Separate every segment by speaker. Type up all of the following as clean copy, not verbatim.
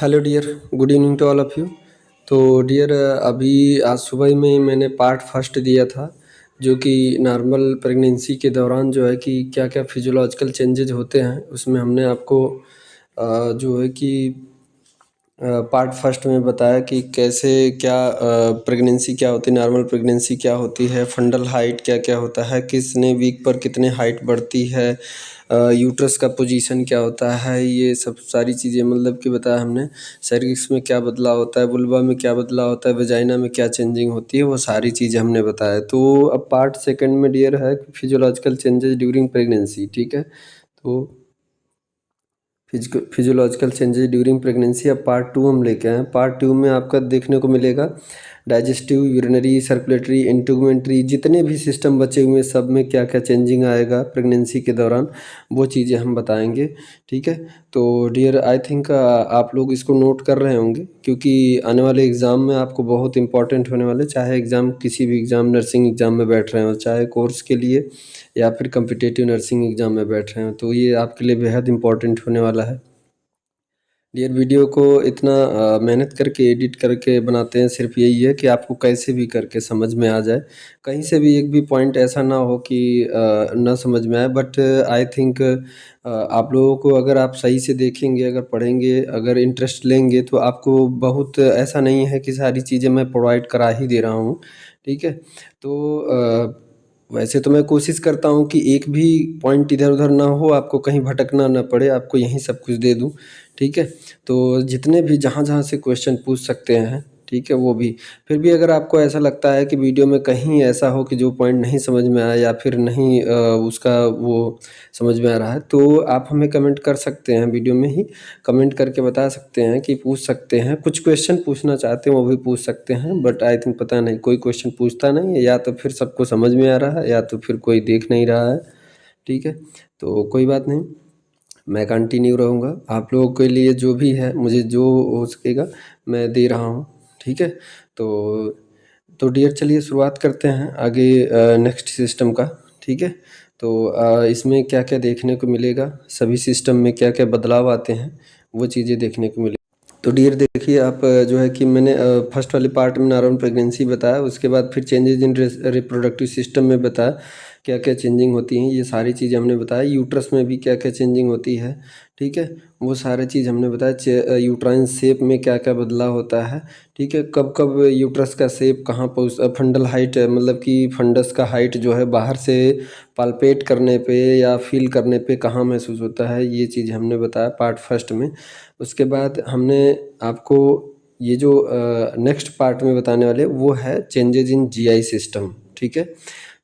Speaker 1: Hello dear, good evening to all of you. तो dear, अभी आज सुबह में मैंने पार्ट फर्स्ट दिया था, जो कि नॉर्मल प्रेगनेंसी के दौरान जो है कि क्या-क्या फिजियोलॉजिकल चेंजेज़ होते हैं, उसमें हमने आपको जो है कि पार्ट फर्स्ट में बताया कि कैसे क्या प्रेगनेंसी क्या होती है, नॉर्मल प्रेगनेंसी क्या होती है, फंडल हाइट क्या-क्या होता है, कितने वीक पर कितने हाइट बढ़ती है, यूट्रस का पोजीशन क्या होता है, ये सब सारी चीज़ें मतलब कि बताया हमने। सर्विक्स में क्या बदलाव होता है, वुल्वा में क्या बदलाव होता है, वेजाइना में क्या चेंजिंग होती है, वो सारी चीज़ें हमने बताया। तो अब पार्ट सेकंड में डियर है फिजियोलॉजिकल चेंजेस ड्यूरिंग प्रेगनेंसी, ठीक है? तो फिजियोलॉजिकल चेंजेस ड्यूरिंग प्रेगनेंसी अब पार्ट टू हम लेके आए हैं। पार्ट टू में आपका देखने को मिलेगा डाइजेस्टिव, यूरिनरी, सर्कुलेटरी, इंटीग्युमेंट्री, जितने भी सिस्टम बचे हुए हैं सब में क्या क्या चेंजिंग आएगा प्रेगनेंसी के दौरान, वो चीज़ें हम बताएंगे। ठीक है, तो डियर आई थिंक आप लोग इसको नोट कर रहे होंगे, क्योंकि आने वाले एग्ज़ाम में आपको बहुत इंपॉर्टेंट होने वाले, चाहे एग्ज़ाम किसी भी एग्ज़ाम, नर्सिंग एग्ज़ाम में बैठ रहे हो, चाहे कोर्स के लिए या फिर कम्पिटिटिव नर्सिंग एग्ज़ाम में बैठ रहे हो, तो ये आपके लिए बेहद इंपॉर्टेंट होने वाला है। डियर, वीडियो को इतना मेहनत करके एडिट करके बनाते हैं, सिर्फ यही है कि आपको कैसे भी करके समझ में आ जाए, कहीं से भी एक भी पॉइंट ऐसा ना हो कि ना समझ में आए। बट आई थिंक आप लोगों को अगर आप सही से देखेंगे, अगर पढ़ेंगे, अगर इंटरेस्ट लेंगे, तो आपको बहुत ऐसा नहीं है कि सारी चीज़ें मैं प्रोवाइड करा ही दे रहा हूँ। ठीक है, तो वैसे तो मैं कोशिश करता हूँ कि एक भी पॉइंट इधर उधर ना हो, आपको कहीं भटकना ना पड़े, आपको यहीं सब कुछ दे दूँ। ठीक है, तो जितने भी जहाँ-जहाँ से क्वेश्चन पूछ सकते हैं, ठीक है, वो भी। फिर भी अगर आपको ऐसा लगता है कि वीडियो में कहीं ऐसा हो कि जो पॉइंट नहीं समझ में आया या फिर नहीं उसका वो समझ में आ रहा है, तो आप हमें कमेंट कर सकते हैं, वीडियो में ही कमेंट करके बता सकते हैं कि पूछ सकते हैं। कुछ क्वेश्चन पूछना चाहते हैं वो भी पूछ सकते हैं, बट आई थिंक पता नहीं कोई क्वेश्चन पूछता नहीं है, या तो फिर सबको समझ में आ रहा है या तो फिर कोई देख नहीं रहा है। ठीक है, तो कोई बात नहीं, मैं कंटिन्यू रहूँगा। आप लोगों के लिए जो भी है, मुझे जो हो सकेगा मैं दे रहा हूँ। ठीक है, तो डियर चलिए शुरुआत करते हैं आगे नेक्स्ट सिस्टम का। ठीक है, तो इसमें क्या-क्या देखने को मिलेगा, सभी सिस्टम में क्या-क्या बदलाव आते हैं, वो चीज़ें देखने को मिले। तो डियर देखिए, आप जो है कि मैंने फर्स्ट वाले पार्ट में नॉर्मल प्रेगनेंसी बताया, उसके बाद फिर चेंजेज इन रिप्रोडक्टिव सिस्टम में बताया क्या क्या चेंजिंग होती हैं, ये सारी चीज़ें हमने बताया। यूट्रस में भी क्या क्या चेंजिंग होती है, ठीक है, वो सारी चीज़ हमने बताया। यूट्राइन शेप में क्या क्या बदलाव होता है, ठीक है, कब कब यूट्रस का शेप कहाँ पर, फंडल हाइट मतलब कि फंडस का हाइट जो है बाहर से पाल्पेट करने पे या फील करने पे कहाँ महसूस होता है, ये चीज़ हमने बताया पार्ट फर्स्ट में। उसके बाद हमने आपको ये जो नेक्स्ट पार्ट में बताने वाले वो है चेंजेज इन जीआई सिस्टम। ठीक है,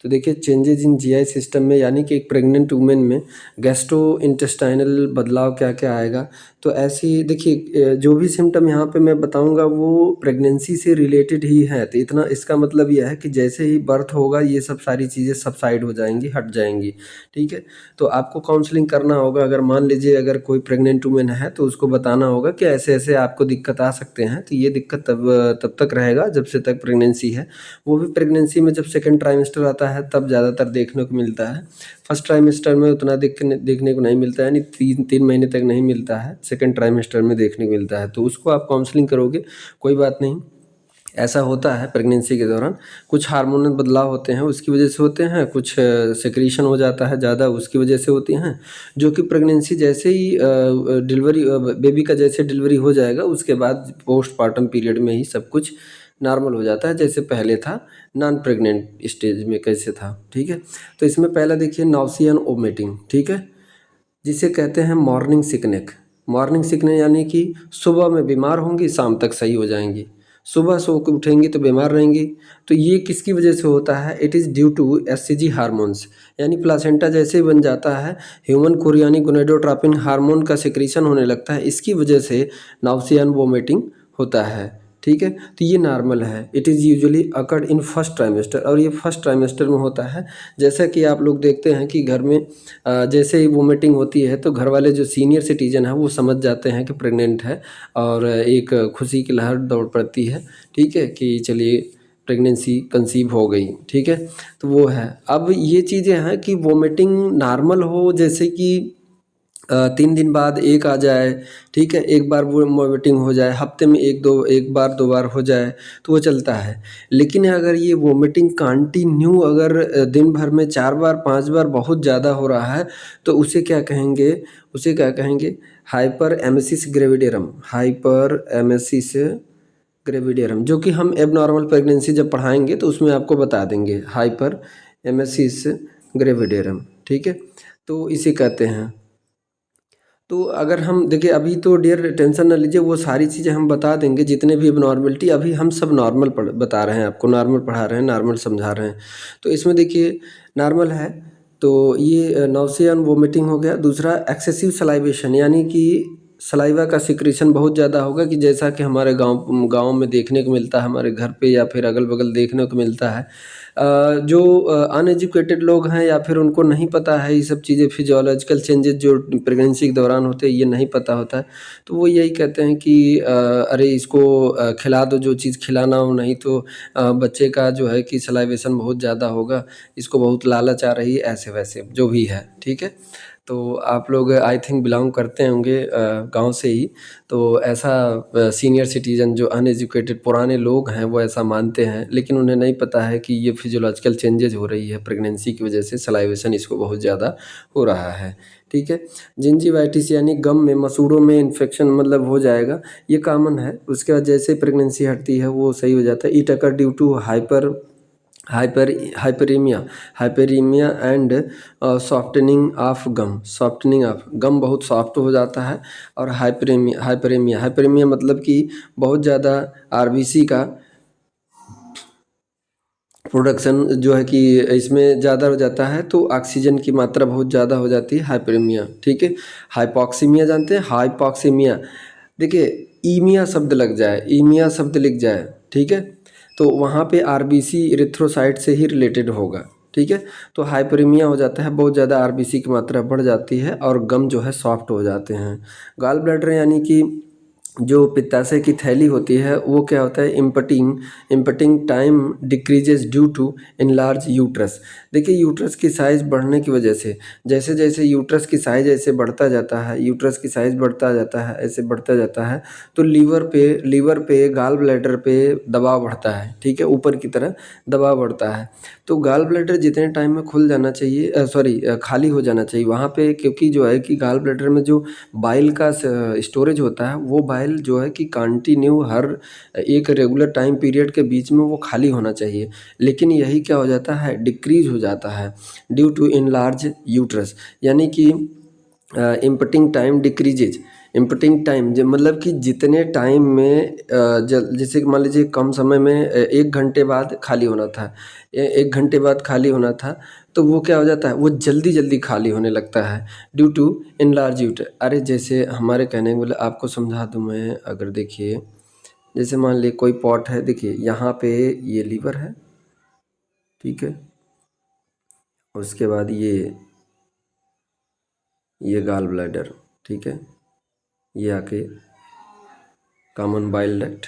Speaker 1: तो देखिए चेंजेज इन जीआई सिस्टम में यानी कि एक प्रेग्नेंट वुमेन में गैस्ट्रो इंटेस्टाइनल बदलाव क्या क्या आएगा। तो ऐसी देखिए जो भी सिम्टम यहाँ पे मैं बताऊँगा वो प्रेगनेंसी से रिलेटेड ही है, तो इतना इसका मतलब यह है कि जैसे ही बर्थ होगा ये सब सारी चीज़ें सबसाइड हो जाएंगी, हट जाएंगी। ठीक है, तो आपको काउंसलिंग करना होगा। अगर मान लीजिए अगर कोई प्रेग्नेंट वुमेन है तो उसको बताना होगा कि ऐसे ऐसे आपको दिक्कत आ सकते हैं, तो ये दिक्कत तब तक रहेगा जब से तक प्रेगनेंसी है। वो भी प्रेगनेंसी में जब सेकंड ट्राइमेस्टर आता है तब ज़्यादातर देखने को मिलता है। फर्स्ट ट्राइमेस्टर में उतना देखने को नहीं मिलता है, यानी 3 महीने तक नहीं मिलता है, सेकंड ट्राइमेस्टर में देखने को मिलता है। तो उसको आप काउंसलिंग करोगे, कोई बात नहीं। ऐसा होता है प्रेगनेंसी के दौरान, कुछ हार्मोनल बदलाव होते हैं उसकी वजह से होते हैं, कुछ सेक्रीशन हो जाता है ज़्यादा उसकी वजह से होती हैं, जो कि प्रेगनेंसी जैसे ही डिलीवरी बेबी का जैसे डिलीवरी हो जाएगा उसके बाद पोस्टपार्टम पीरियड में ही सब कुछ नॉर्मल हो जाता है, जैसे पहले था नॉन प्रेग्नेंट स्टेज में कैसे था। ठीक है, तो इसमें पहला देखिए नाउसिया एंड वोमिटिंग। ठीक है, जिसे कहते हैं मॉर्निंग सिकनेस। मॉर्निंग सिकनेस यानी कि सुबह में बीमार होंगी, शाम तक सही हो जाएंगी, सुबह सो के उठेंगी तो बीमार रहेंगी। तो ये किसकी वजह से होता है? It is due to HCG hormones, यानी प्लासेंटा जैसे ही बन जाता है ह्यूमन कोरियानी गोनेडोट्रोपिन हार्मोन का सिक्रीशन होने लगता है, इसकी वजह से नाउसिया एंड वोमिटिंग होता है। ठीक है, तो ये नॉर्मल है। It is usually occurred in first trimester, और ये फर्स्ट ट्राइमेस्टर में होता है। जैसा कि आप लोग देखते हैं कि घर में जैसे ही वोमिटिंग होती है तो घर वाले जो सीनियर सिटीजन है वो समझ जाते हैं कि प्रेग्नेंट है, और एक खुशी की लहर दौड़ पड़ती है। ठीक है, कि चलिए प्रेगनेंसी कंसीव हो गई। ठीक है, तो वो है। अब ये चीज़ें हैं कि वोमिटिंग नॉर्मल हो, जैसे कि 3 दिन बाद एक आ जाए, ठीक है, एक बार वो वोमिटिंग हो जाए, हफ्ते में एक बार 2 बार हो जाए तो वो चलता है। लेकिन अगर ये वोमिटिंग कंटिन्यू अगर दिन भर में 4 बार 5 बार बहुत ज़्यादा हो रहा है तो उसे क्या कहेंगे hyper emesis gravidarum, hyper emesis gravidarum, जो कि हम एबनॉर्मल प्रेगनेंसी जब पढ़ाएंगे तो उसमें आपको बता देंगे हाइपर एमेसिस ग्रेविडेरम, ठीक है, तो इसे कहते हैं। तो अगर हम देखिए अभी तो डियर टेंशन ना लीजिए, वो सारी चीज़ें हम बता देंगे जितने भी एबनॉर्मलिटी, अभी हम सब नॉर्मल बता रहे हैं आपको, नॉर्मल पढ़ा रहे हैं, नॉर्मल समझा रहे हैं। तो इसमें देखिए नॉर्मल है तो ये नौसिया एंड वोमिटिंग हो गया। दूसरा एक्सेसिव सलाइवेशन, यानी कि सलाइवा का सिक्रीशन बहुत ज़्यादा होगा, कि जैसा कि हमारे गांव गांव में देखने को मिलता है, हमारे घर पे या फिर अगल बगल देखने को मिलता है। जो अनएजुकेटेड लोग हैं या फिर उनको नहीं पता है ये सब चीज़ें, फिजियोलॉजिकल चेंजेस जो प्रेगनेंसी के दौरान होते हैं ये नहीं पता होता है, तो वो यही कहते हैं कि अरे इसको खिला दो जो चीज़ खिलाना हो, नहीं तो बच्चे का जो है कि सलाइवेशन बहुत ज़्यादा होगा, इसको बहुत लालच आ रही है, ऐसे वैसे जो भी है, ठीक है। तो आप लोग आई थिंक बिलोंग करते होंगे गांव से ही, तो ऐसा सीनियर सिटीजन जो अनएजुकेटेड पुराने लोग हैं वो ऐसा मानते हैं, लेकिन उन्हें नहीं पता है कि ये फिजियोलॉजिकल चेंजेस हो रही है प्रेगनेंसी की वजह से, सलाइवेशन इसको बहुत ज़्यादा हो रहा है, ठीक है। जिंजीवाइटिस यानी गम में मसूड़ों में इन्फेक्शन मतलब हो जाएगा, ये कॉमन है। उसके बाद जैसे प्रेगनेंसी हटती है वो सही हो जाता है। It occur due to hyperaemia, hyperaemia and softening of gum, softening of gum बहुत सॉफ्ट हो जाता है। और हाइपरेमिया मतलब कि बहुत ज़्यादा आरबीसी का प्रोडक्शन जो है कि इसमें ज़्यादा हो जाता है, तो ऑक्सीजन की मात्रा बहुत ज़्यादा हो जाती है, हाइपरेमिया, ठीक है। हाइपॉक्सीमिया जानते हैं, हाइपॉक्सीमिया, देखिए ईमिया शब्द लग जाए, ईमिया शब्द लिख जाए, ठीक है, तो वहाँ पे आरबीसी इरिथ्रोसाइट से ही रिलेटेड होगा, ठीक है। तो हाइपरेमिया हो जाता है, बहुत ज़्यादा आरबीसी की मात्रा बढ़ जाती है और गम जो है सॉफ्ट हो जाते हैं। गॉल ब्लैडर यानी कि जो पित्ताशय की थैली होती है वो क्या होता है, emptying time decreases due to enlarge uterus. देखिए यूट्रस की साइज़ बढ़ने की वजह से, जैसे जैसे यूट्रस की साइज़ ऐसे बढ़ता जाता है, यूट्रस की साइज़ बढ़ता जाता है, ऐसे बढ़ता जाता है, तो लीवर पे गॉल ब्लैडर पे दबाव बढ़ता है, ठीक है, ऊपर की तरह दबाव बढ़ता है। तो गॉल ब्लैडर जितने टाइम में खुल जाना चाहिए, खाली हो जाना चाहिए वहाँ पे, क्योंकि जो है कि गॉल ब्लैडर में जो बाइल का स्टोरेज होता है, वो बाइल जो है कि कंटिन्यू हर एक रेगुलर टाइम पीरियड के बीच में वो खाली होना चाहिए, लेकिन यही क्या हो जाता है, डिक्रीज हो जाता है ड्यू टू इनलार्ज यूट्रस, यानी कि emptying time decreases. Emptying time मतलब कि जितने टाइम में जैसे कि मान लीजिए कम समय में 1 घंटे बाद खाली होना था, 1 घंटे बाद खाली होना था, तो वो क्या हो जाता है, वो जल्दी जल्दी खाली होने लगता है ड्यू टू इनलार्ज यूट्रस। अरे जैसे हमारे कहने को बोले आपको समझा दूँ मैं, अगर देखिए जैसे मान लीजिए कोई पॉट है, देखिए यहाँ पे ये लीवर है, ठीक है, उसके बाद ये गॉल ब्लैडर, ठीक है, ये आके कॉमन बाइल डक्ट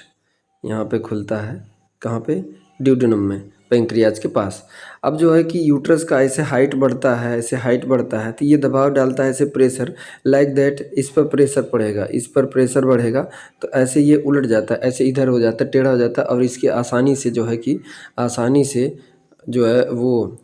Speaker 1: यहाँ पे खुलता है, कहाँ पे, ड्यूडेनम में, पेंक्रियाज के पास। अब जो है कि यूट्रस का ऐसे हाइट बढ़ता है, ऐसे हाइट बढ़ता है, तो ये दबाव डालता है, ऐसे प्रेशर लाइक दैट, इस पर प्रेशर पड़ेगा, इस पर प्रेशर बढ़ेगा, तो ऐसे ये उलट जाता है, ऐसे इधर हो जाता है, टेढ़ा हो जाता है, और इसकी आसानी से जो है कि आसानी से जो है वो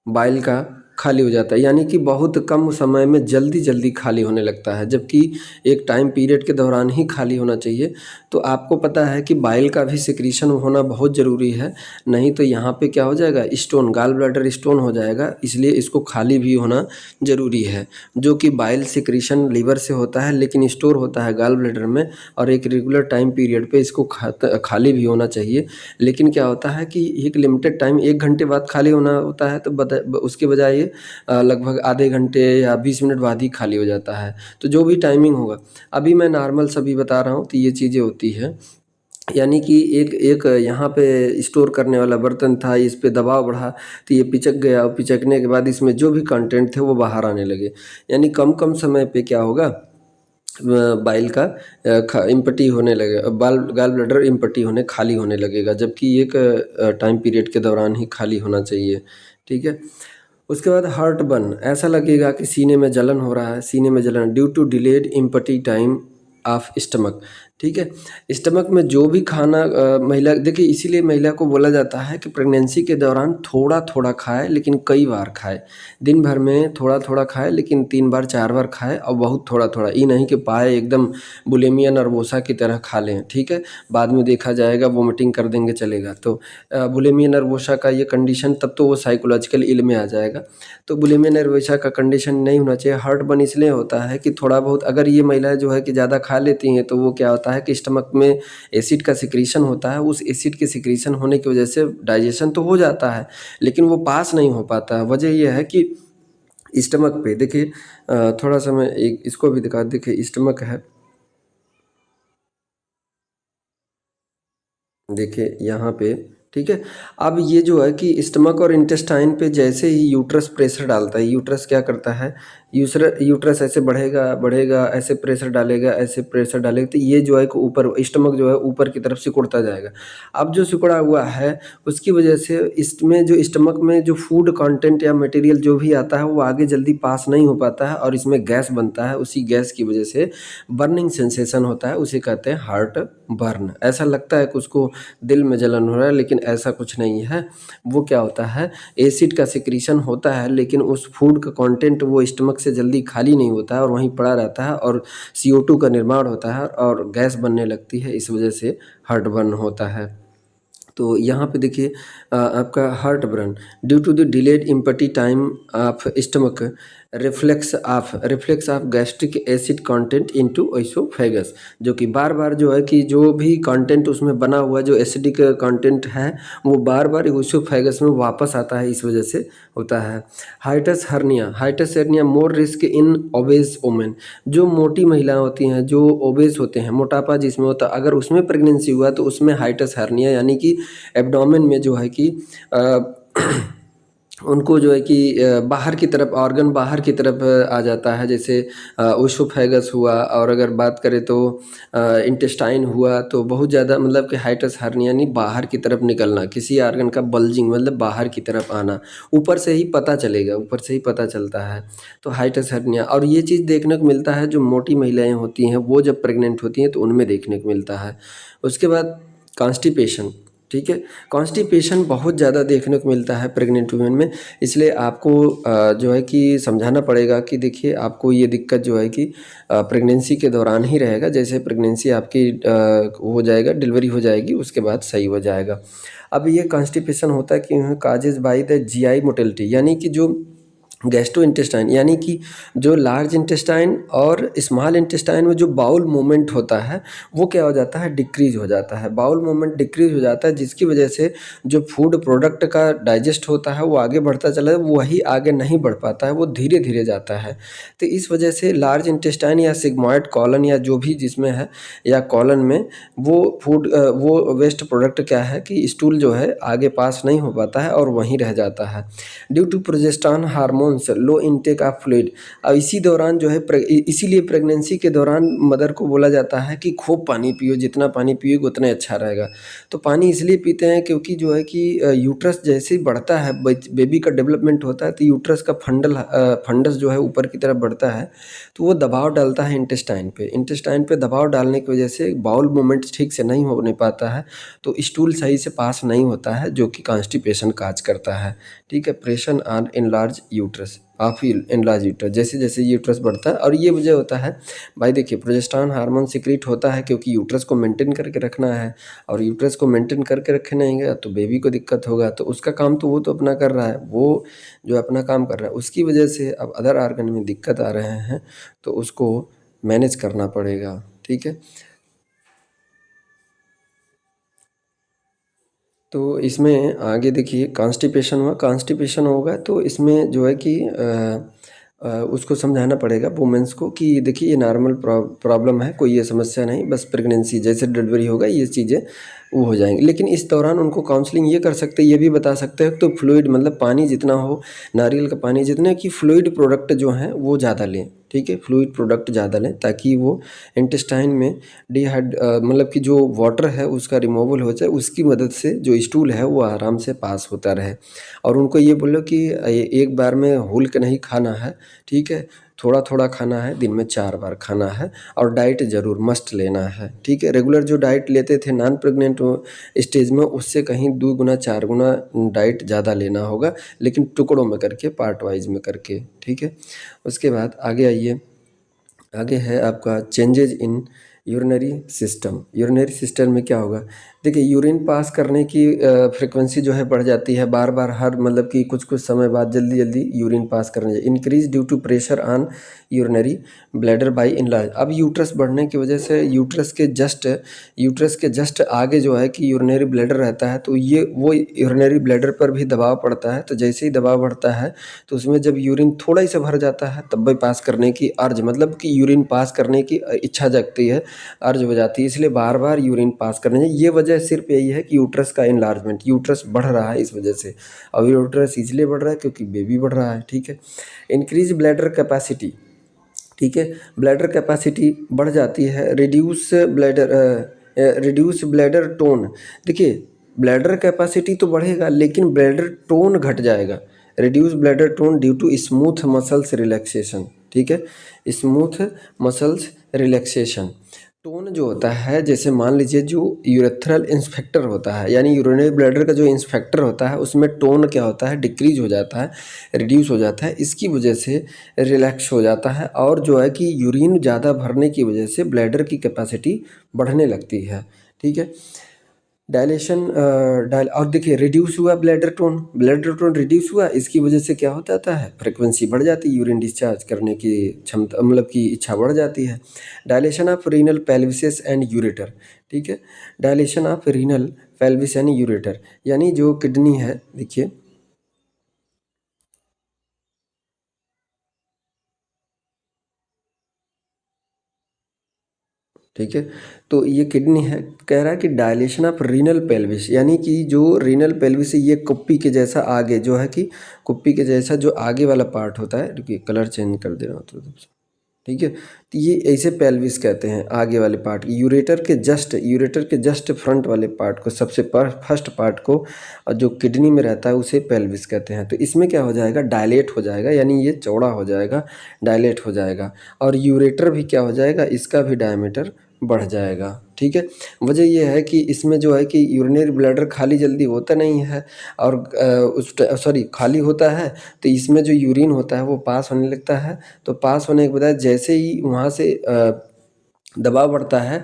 Speaker 1: बाइल का खाली हो जाता है, यानी कि बहुत कम समय में जल्दी जल्दी खाली होने लगता है, जबकि एक टाइम पीरियड के दौरान ही खाली होना चाहिए। तो आपको पता है कि बाइल का भी सिक्रीशन होना बहुत ज़रूरी है, नहीं तो यहाँ पे क्या हो जाएगा, स्टोन, गॉल ब्लैडर स्टोन हो जाएगा, इसलिए इसको खाली भी होना ज़रूरी है। जो कि बाइल सिक्रीशन लीवर से होता है लेकिन स्टोर होता है गॉल ब्लैडर में, और एक रेगुलर टाइम पीरियड पे इसको खाली भी होना चाहिए। लेकिन क्या होता है कि एक लिमिटेड टाइम 1 घंटे बाद खाली होना होता है, तो उसके बजाय ये लगभग आधे घंटे या 20 मिनट बाद ही खाली हो जाता है। तो जो भी टाइमिंग होगा, अभी मैं नॉर्मल सभी बता रहा हूँ, तो ये चीज़ें होती है। यानी कि एक एक यहाँ पे स्टोर करने वाला बर्तन था, इस पे दबाव बढ़ा तो ये पिचक गया, और पिचकने के बाद इसमें जो भी कंटेंट थे वो बाहर आने लगे, यानी कम कम समय पे क्या होगा, बाइल का इम्पटी होने लगेगा, गॉल ब्लैडर इम्पटी होने, खाली होने लगेगा, जबकि एक टाइम पीरियड के दौरान ही खाली होना चाहिए, ठीक है। उसके बाद हार्ट बर्न, ऐसा लगेगा कि सीने में जलन हो रहा है, सीने में जलन due to delayed empty time of stomach. ठीक है, स्टमक में जो भी खाना महिला, देखिए इसीलिए महिला को बोला जाता है कि प्रेगनेंसी के दौरान थोड़ा थोड़ा खाए लेकिन कई बार खाए। दिन भर में थोड़ा थोड़ा खाए लेकिन 3 बार 4 बार खाए और बहुत थोड़ा थोड़ा, ये नहीं कि पाए एकदम बुलिमिया नर्वोसा की तरह खा लें। ठीक है, बाद में देखा जाएगा वोमिटिंग कर देंगे चलेगा। तो बुलिमिया नर्वोसा का ये कंडीशन, तब तो वो साइकोलॉजिकल इल में आ जाएगा। तो बुलिमिया नर्वोसा का कंडीशन नहीं होना चाहिए। हार्ट बर्न इसलिए होता है कि थोड़ा बहुत अगर ये महिलाएं जो है कि ज़्यादा खा लेती हैं तो वो क्या होता है कि स्टमक में एसिड का सिक्रीशन होता है। उस एसिड के सिक्रीशन होने की वजह से डाइजेशन तो हो जाता है लेकिन वो पास नहीं हो पाता है। वजह यह है कि स्टमक पे देखिए, थोड़ा सा मैं एक इसको भी दिखा, देखिए स्टमक है, देखिए यहाँ पे। ठीक है, अब ये जो है कि स्टमक और इंटेस्टाइन पे जैसे ही यूट्रस प्रेशर डालता है, यूट्रस क्या करता है, यूट्रस ऐसे बढ़ेगा बढ़ेगा, ऐसे प्रेशर डालेगा, ऐसे प्रेशर डालेगा, तो ये जो है कि ऊपर स्टमक जो है ऊपर की तरफ सिकुड़ता जाएगा। अब जो सिकुड़ा हुआ है उसकी वजह से इसमें जो स्टमक में जो फूड कंटेंट या मटेरियल जो भी आता है वो आगे जल्दी पास नहीं हो पाता है और इसमें गैस बनता है। उसी गैस की वजह से बर्निंग सेंसेशन होता है, उसे कहते हैं हार्ट बर्न। ऐसा लगता है कि उसको दिल में जलन हो रहा है लेकिन ऐसा कुछ नहीं है। वो क्या होता है, एसिड का सिक्रीशन होता है लेकिन उस फूड का कंटेंट वो स्टमक से जल्दी खाली नहीं होता है और वहीं पड़ा रहता है और CO2 का निर्माण होता है और गैस बनने लगती है, इस वजह से हार्ट बर्न होता है। तो यहाँ पे देखिए आपका heartburn due to the delayed empty time of stomach reflex of gastric acid content into oesophagus, जो कि बार बार जो है कि जो भी कंटेंट उसमें बना हुआ जो एसिडिक कंटेंट है वो बार बार ओइसोफेगस में वापस आता है, इस वजह से होता है। Hiatus hernia more risk in obese women, जो मोटी महिलाएं होती हैं, जो ओबेस होते हैं, मोटापा जिसमें होता है, अगर उसमें प्रेगनेंसी हुआ तो उसमें हाइटस हर्निया यानी कि एब्डोमेन में जो है कि उनको जो है कि बाहर की तरफ ऑर्गन बाहर की तरफ आ जाता है, जैसे ओसोफेगस हुआ, और अगर बात करें तो इंटेस्टाइन हुआ, तो बहुत ज़्यादा मतलब कि हाइटस हर्निया यानी बाहर की तरफ निकलना, किसी ऑर्गन का बल्जिंग मतलब बाहर की तरफ आना, ऊपर से ही पता चलेगा, ऊपर से ही पता चलता है। तो हाइटस हर्निया, और ये चीज़ देखने को मिलता है जो मोटी महिलाएं होती हैं वो जब प्रेग्नेंट होती हैं तो उनमें देखने को मिलता है। उसके बाद कॉन्स्टिपेशन, ठीक है, कॉन्स्टिपेशन बहुत ज़्यादा देखने को मिलता है प्रेग्नेंट वुमेन में, इसलिए आपको जो है कि समझाना पड़ेगा कि देखिए आपको ये दिक्कत जो है कि प्रेगनेंसी के दौरान ही रहेगा, जैसे प्रेगनेंसी आपकी हो जाएगा, डिलीवरी हो जाएगी उसके बाद सही हो जाएगा। अब ये कॉन्स्टिपेशन होता है कि causes by the GI motility, यानी कि जो गैस्ट्रो इंटेस्टाइन यानी कि जो लार्ज इंटेस्टाइन और स्मॉल इंटेस्टाइन में जो बाउल मूवमेंट होता है वो क्या हो जाता है, डिक्रीज हो जाता है, बाउल मूवमेंट डिक्रीज हो जाता है, जिसकी वजह से जो फूड प्रोडक्ट का डाइजेस्ट होता है वो आगे बढ़ता चला है, वही आगे नहीं बढ़ पाता है, वो धीरे धीरे जाता है। तो इस वजह से लार्ज इंटेस्टाइन या सिग्मॉइड कॉलन या जो भी जिसमें है या कॉलन में वो वेस्ट प्रोडक्ट क्या है कि स्टूल जो है आगे पास नहीं हो पाता है और वहीं रह जाता है due to progesterone hormones low intake of fluid. अब इसी दौरान जो है इसीलिए प्रेगनेंसी के दौरान मदर को बोला जाता है कि खूब पानी पियो, जितना पानी पियोगे उतना अच्छा रहेगा। तो पानी इसलिए पीते हैं क्योंकि जो है कि यूट्रस जैसे ही बढ़ता है, बेबी का डेवलपमेंट होता है, तो यूट्रस का फंडस जो है ऊपर की तरफ बढ़ता है, तो वो दबाव डालता है इंटेस्टाइन पे दबाव डालने की वजह से बाउल मूवमेंट ठीक से नहीं होने पाता है, तो स्टूल सही से पास नहीं होता है, जो कि कॉन्स्टिपेशन काज करता है। ठीक है, pressure on enlarge uterus of enlarge uterus, जैसे जैसे यूट्रस बढ़ता है, और ये वजह होता है भाई, देखिए प्रोजेस्टेरोन हार्मोन सीक्रेट होता है क्योंकि यूट्रस को मेंटेन करके रखना है, और यूट्रस को मेंटेन करके रखे नहीं गया तो बेबी को दिक्कत होगा, तो उसका काम तो वो तो अपना कर रहा है, वो जो अपना काम कर रहा है, उसकी वजह से अब अदर आर्गन में दिक्कत आ रहे हैं तो उसको मैनेज करना पड़ेगा। ठीक है, तो इसमें आगे देखिए कॉन्स्टिपेशन होगा तो इसमें जो है कि उसको समझाना पड़ेगा वुमेंस को कि देखिए ये नॉर्मल प्रॉब्लम है, कोई ये समस्या नहीं, बस प्रेगनेंसी जैसे डिलीवरी होगा ये चीज़ें वो हो जाएंगी। लेकिन इस दौरान उनको काउंसलिंग ये कर सकते हैं, ये भी बता सकते हैं तो फ्लूइड मतलब पानी जितना हो, नारियल का पानी जितने की फ्लूइड प्रोडक्ट जो हैं वो ज़्यादा लें। ठीक है, फ्लूइड प्रोडक्ट ज़्यादा लें ताकि वो इंटेस्टाइन में मतलब कि जो वाटर है उसका रिमूवल हो जाए, उसकी मदद से जो स्टूल है वो आराम से पास होता रहे। और उनको ये बोलो कि एक बार में होल के नहीं खाना है, ठीक है, थोड़ा थोड़ा खाना है, दिन में 4 बार खाना है, और डाइट ज़रूर मस्ट लेना है, ठीक है। रेगुलर जो डाइट लेते थे नॉन प्रेग्नेंट स्टेज में, उससे कहीं 2 गुना 4 गुना डाइट ज़्यादा लेना होगा, लेकिन टुकड़ों में करके, पार्ट वाइज में करके, ठीक है। उसके बाद आगे आइए, आगे है आपका changes in urinary system. Urinary system में क्या होगा, देखिए यूरिन पास करने की फ्रिक्वेंसी जो है बढ़ जाती है, बार बार हर मतलब कि कुछ कुछ समय बाद जल्दी जल्दी यूरिन पास करने, increase due to pressure on urinary bladder by enlarge. अब यूट्रस बढ़ने की वजह से यूट्रस के जस्ट आगे जो है कि यूरिनरी ब्लैडर रहता है, तो ये वो यूरिनरी ब्लैडर पर भी दबाव पड़ता है। तो जैसे ही दबाव बढ़ता है तो उसमें जब यूरिन थोड़ा ही से भर जाता है तब भी पास करने की अर्ज, मतलब कि यूरिन पास करने की इच्छा जगती है, अर्ज हो जाती है, इसलिए बार बार यूरिन पास करने चाहिए। ये वजह सिर्फ यही है कि यूट्रस का इनलार्जमेंट, यूट्रस बढ़ रहा है इस वजह से। और यूट्रस इसलिए बढ़ रहा है क्योंकि बेबी बढ़ रहा है, ठीक है। इंक्रीज ब्लैडर कैपेसिटी, ठीक है, ब्लैडर कैपेसिटी बढ़ जाती है। रिड्यूस ब्लैडर टोन, देखिए ब्लैडर कैपेसिटी तो बढ़ेगा लेकिन ब्लैडर टोन घट जाएगा। Reduce bladder tone due to smooth muscles relaxation, ठीक है, स्मूथ मसल्स रिलैक्सेशन। टोन जो होता है, जैसे मान लीजिए जो यूरेथ्रल इंस्पेक्टर होता है, यानी यूरिनरी ब्लैडर का जो इंस्पेक्टर होता है, उसमें टोन क्या होता है, डिक्रीज हो जाता है, रिड्यूस हो जाता है। इसकी वजह से रिलैक्स हो जाता है, और जो है कि यूरिन ज़्यादा भरने की वजह से ब्लैडर की कैपेसिटी बढ़ने लगती है, ठीक है। डायलेशन और देखिए रिड्यूस हुआ ब्लैडर टोन रिड्यूस हुआ, इसकी वजह से क्या हो जाता है, फ्रिक्वेंसी बढ़ जाती है, यूरिन डिस्चार्ज करने की क्षमता मतलब की इच्छा बढ़ जाती है। Dilation of renal pelvis and ureter, ठीक है, dilation of renal pelvis and ureter, यानी जो किडनी है, देखिए ठीक है, तो ये किडनी है, कह रहा है कि डायलेशन ऑफ रीनल पेल्विस, यानी कि जो रीनल पेल्विस है ये कुप्पी के जैसा आगे जो है कि कुप्पी के जैसा जो आगे वाला पार्ट होता है, देखिए कलर चेंज कर दे रहा हूँ तो ठीक है, तो ये ऐसे पेल्विस कहते हैं आगे वाले पार्ट, यूरेटर के जस्ट फ्रंट वाले पार्ट को, सबसे फर्स्ट पार्ट को, और जो किडनी में रहता है उसे पेल्विस कहते हैं। तो इसमें क्या हो जाएगा, डायलेट हो जाएगा, यानी ये चौड़ा हो जाएगा, डायलेट हो जाएगा। और यूरेटर भी क्या हो जाएगा, इसका भी डायमीटर बढ़ जाएगा, ठीक है। वजह यह है कि इसमें जो है कि यूरिनरी ब्लैडर खाली जल्दी होता नहीं है, और खाली होता है, तो इसमें जो यूरिन होता है वो पास होने लगता है। तो पास होने के बाद जैसे ही वहाँ से दबाव बढ़ता है,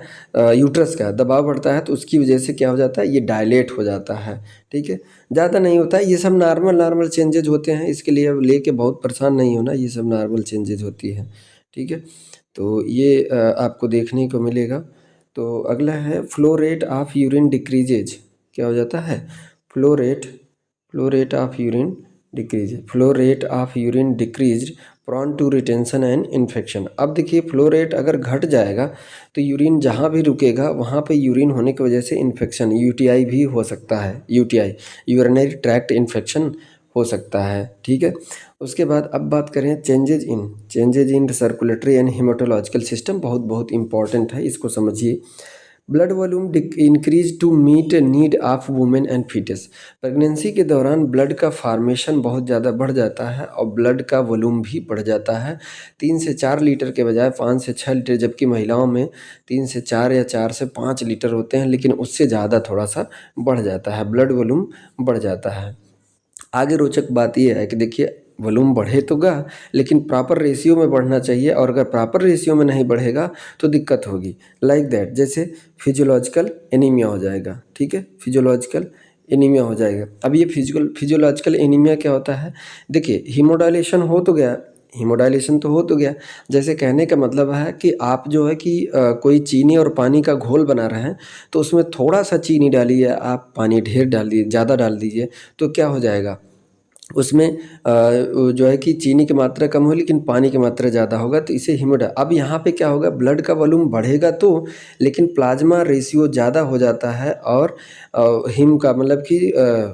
Speaker 1: यूट्रस का दबाव बढ़ता है, तो उसकी वजह से क्या हो जाता है, ये डायलेट हो जाता है, ठीक है। ज़्यादा नहीं होता है, ये सब नॉर्मल चेंजेज होते हैं, इसके लिए अब लेके बहुत परेशान नहीं होना, ये सब नॉर्मल चेंजेज होती है, ठीक है। तो ये आपको देखने को मिलेगा। तो अगला है flow rate of urine decreases, क्या हो जाता है, flow rate of urine decrease prone to retention and infection. अब देखिए फ्लो रेट अगर घट जाएगा तो यूरिन जहाँ भी रुकेगा वहाँ पे यूरिन होने की वजह से इन्फेक्शन, यूटीआई भी हो सकता है, यूरिनरी ट्रैक्ट इन्फेक्शन हो सकता है, ठीक है। उसके बाद अब बात करें changes in circulatory and haematological system, बहुत बहुत इंपॉर्टेंट है, इसको समझिए। Blood volume increase to meet need of women and foetus. Pregnancy के दौरान ब्लड का फार्मेशन बहुत ज़्यादा बढ़ जाता है और ब्लड का वॉल्यूम भी बढ़ जाता है, 3 से 4 लीटर के बजाय 5 से 6 लीटर, जबकि महिलाओं में 3 से 4 या 4 से 5 लीटर होते हैं, लेकिन उससे ज़्यादा थोड़ा सा बढ़ जाता है, ब्लड वॉल्यूम बढ़ जाता है। आगे रोचक बात यह है कि देखिए वॉल्यूम बढ़े तो गा, लेकिन प्रॉपर रेशियो में बढ़ना चाहिए, और अगर प्रॉपर रेशियो में नहीं बढ़ेगा तो दिक्कत होगी, लाइक दैट, जैसे फिजियोलॉजिकल एनीमिया हो जाएगा, ठीक है, फिजियोलॉजिकल एनीमिया हो जाएगा। अब ये फिजियोलॉजिकल एनीमिया क्या होता है, देखिए हीमोडाइलेशन तो हो तो गया, जैसे कहने का मतलब है कि आप जो है कि कोई चीनी और पानी का घोल बना रहे हैं, तो उसमें थोड़ा सा चीनी डालिए, आप पानी ढेर डाल दीजिए, ज़्यादा डाल दीजिए, तो क्या हो जाएगा, उसमें जो है कि चीनी की मात्रा कम हो लेकिन पानी की मात्रा ज़्यादा होगा, तो इसे अब यहाँ पे क्या होगा, ब्लड का वॉल्यूम बढ़ेगा तो, लेकिन प्लाज्मा रेशियो ज़्यादा हो जाता है, और हिम का मतलब कि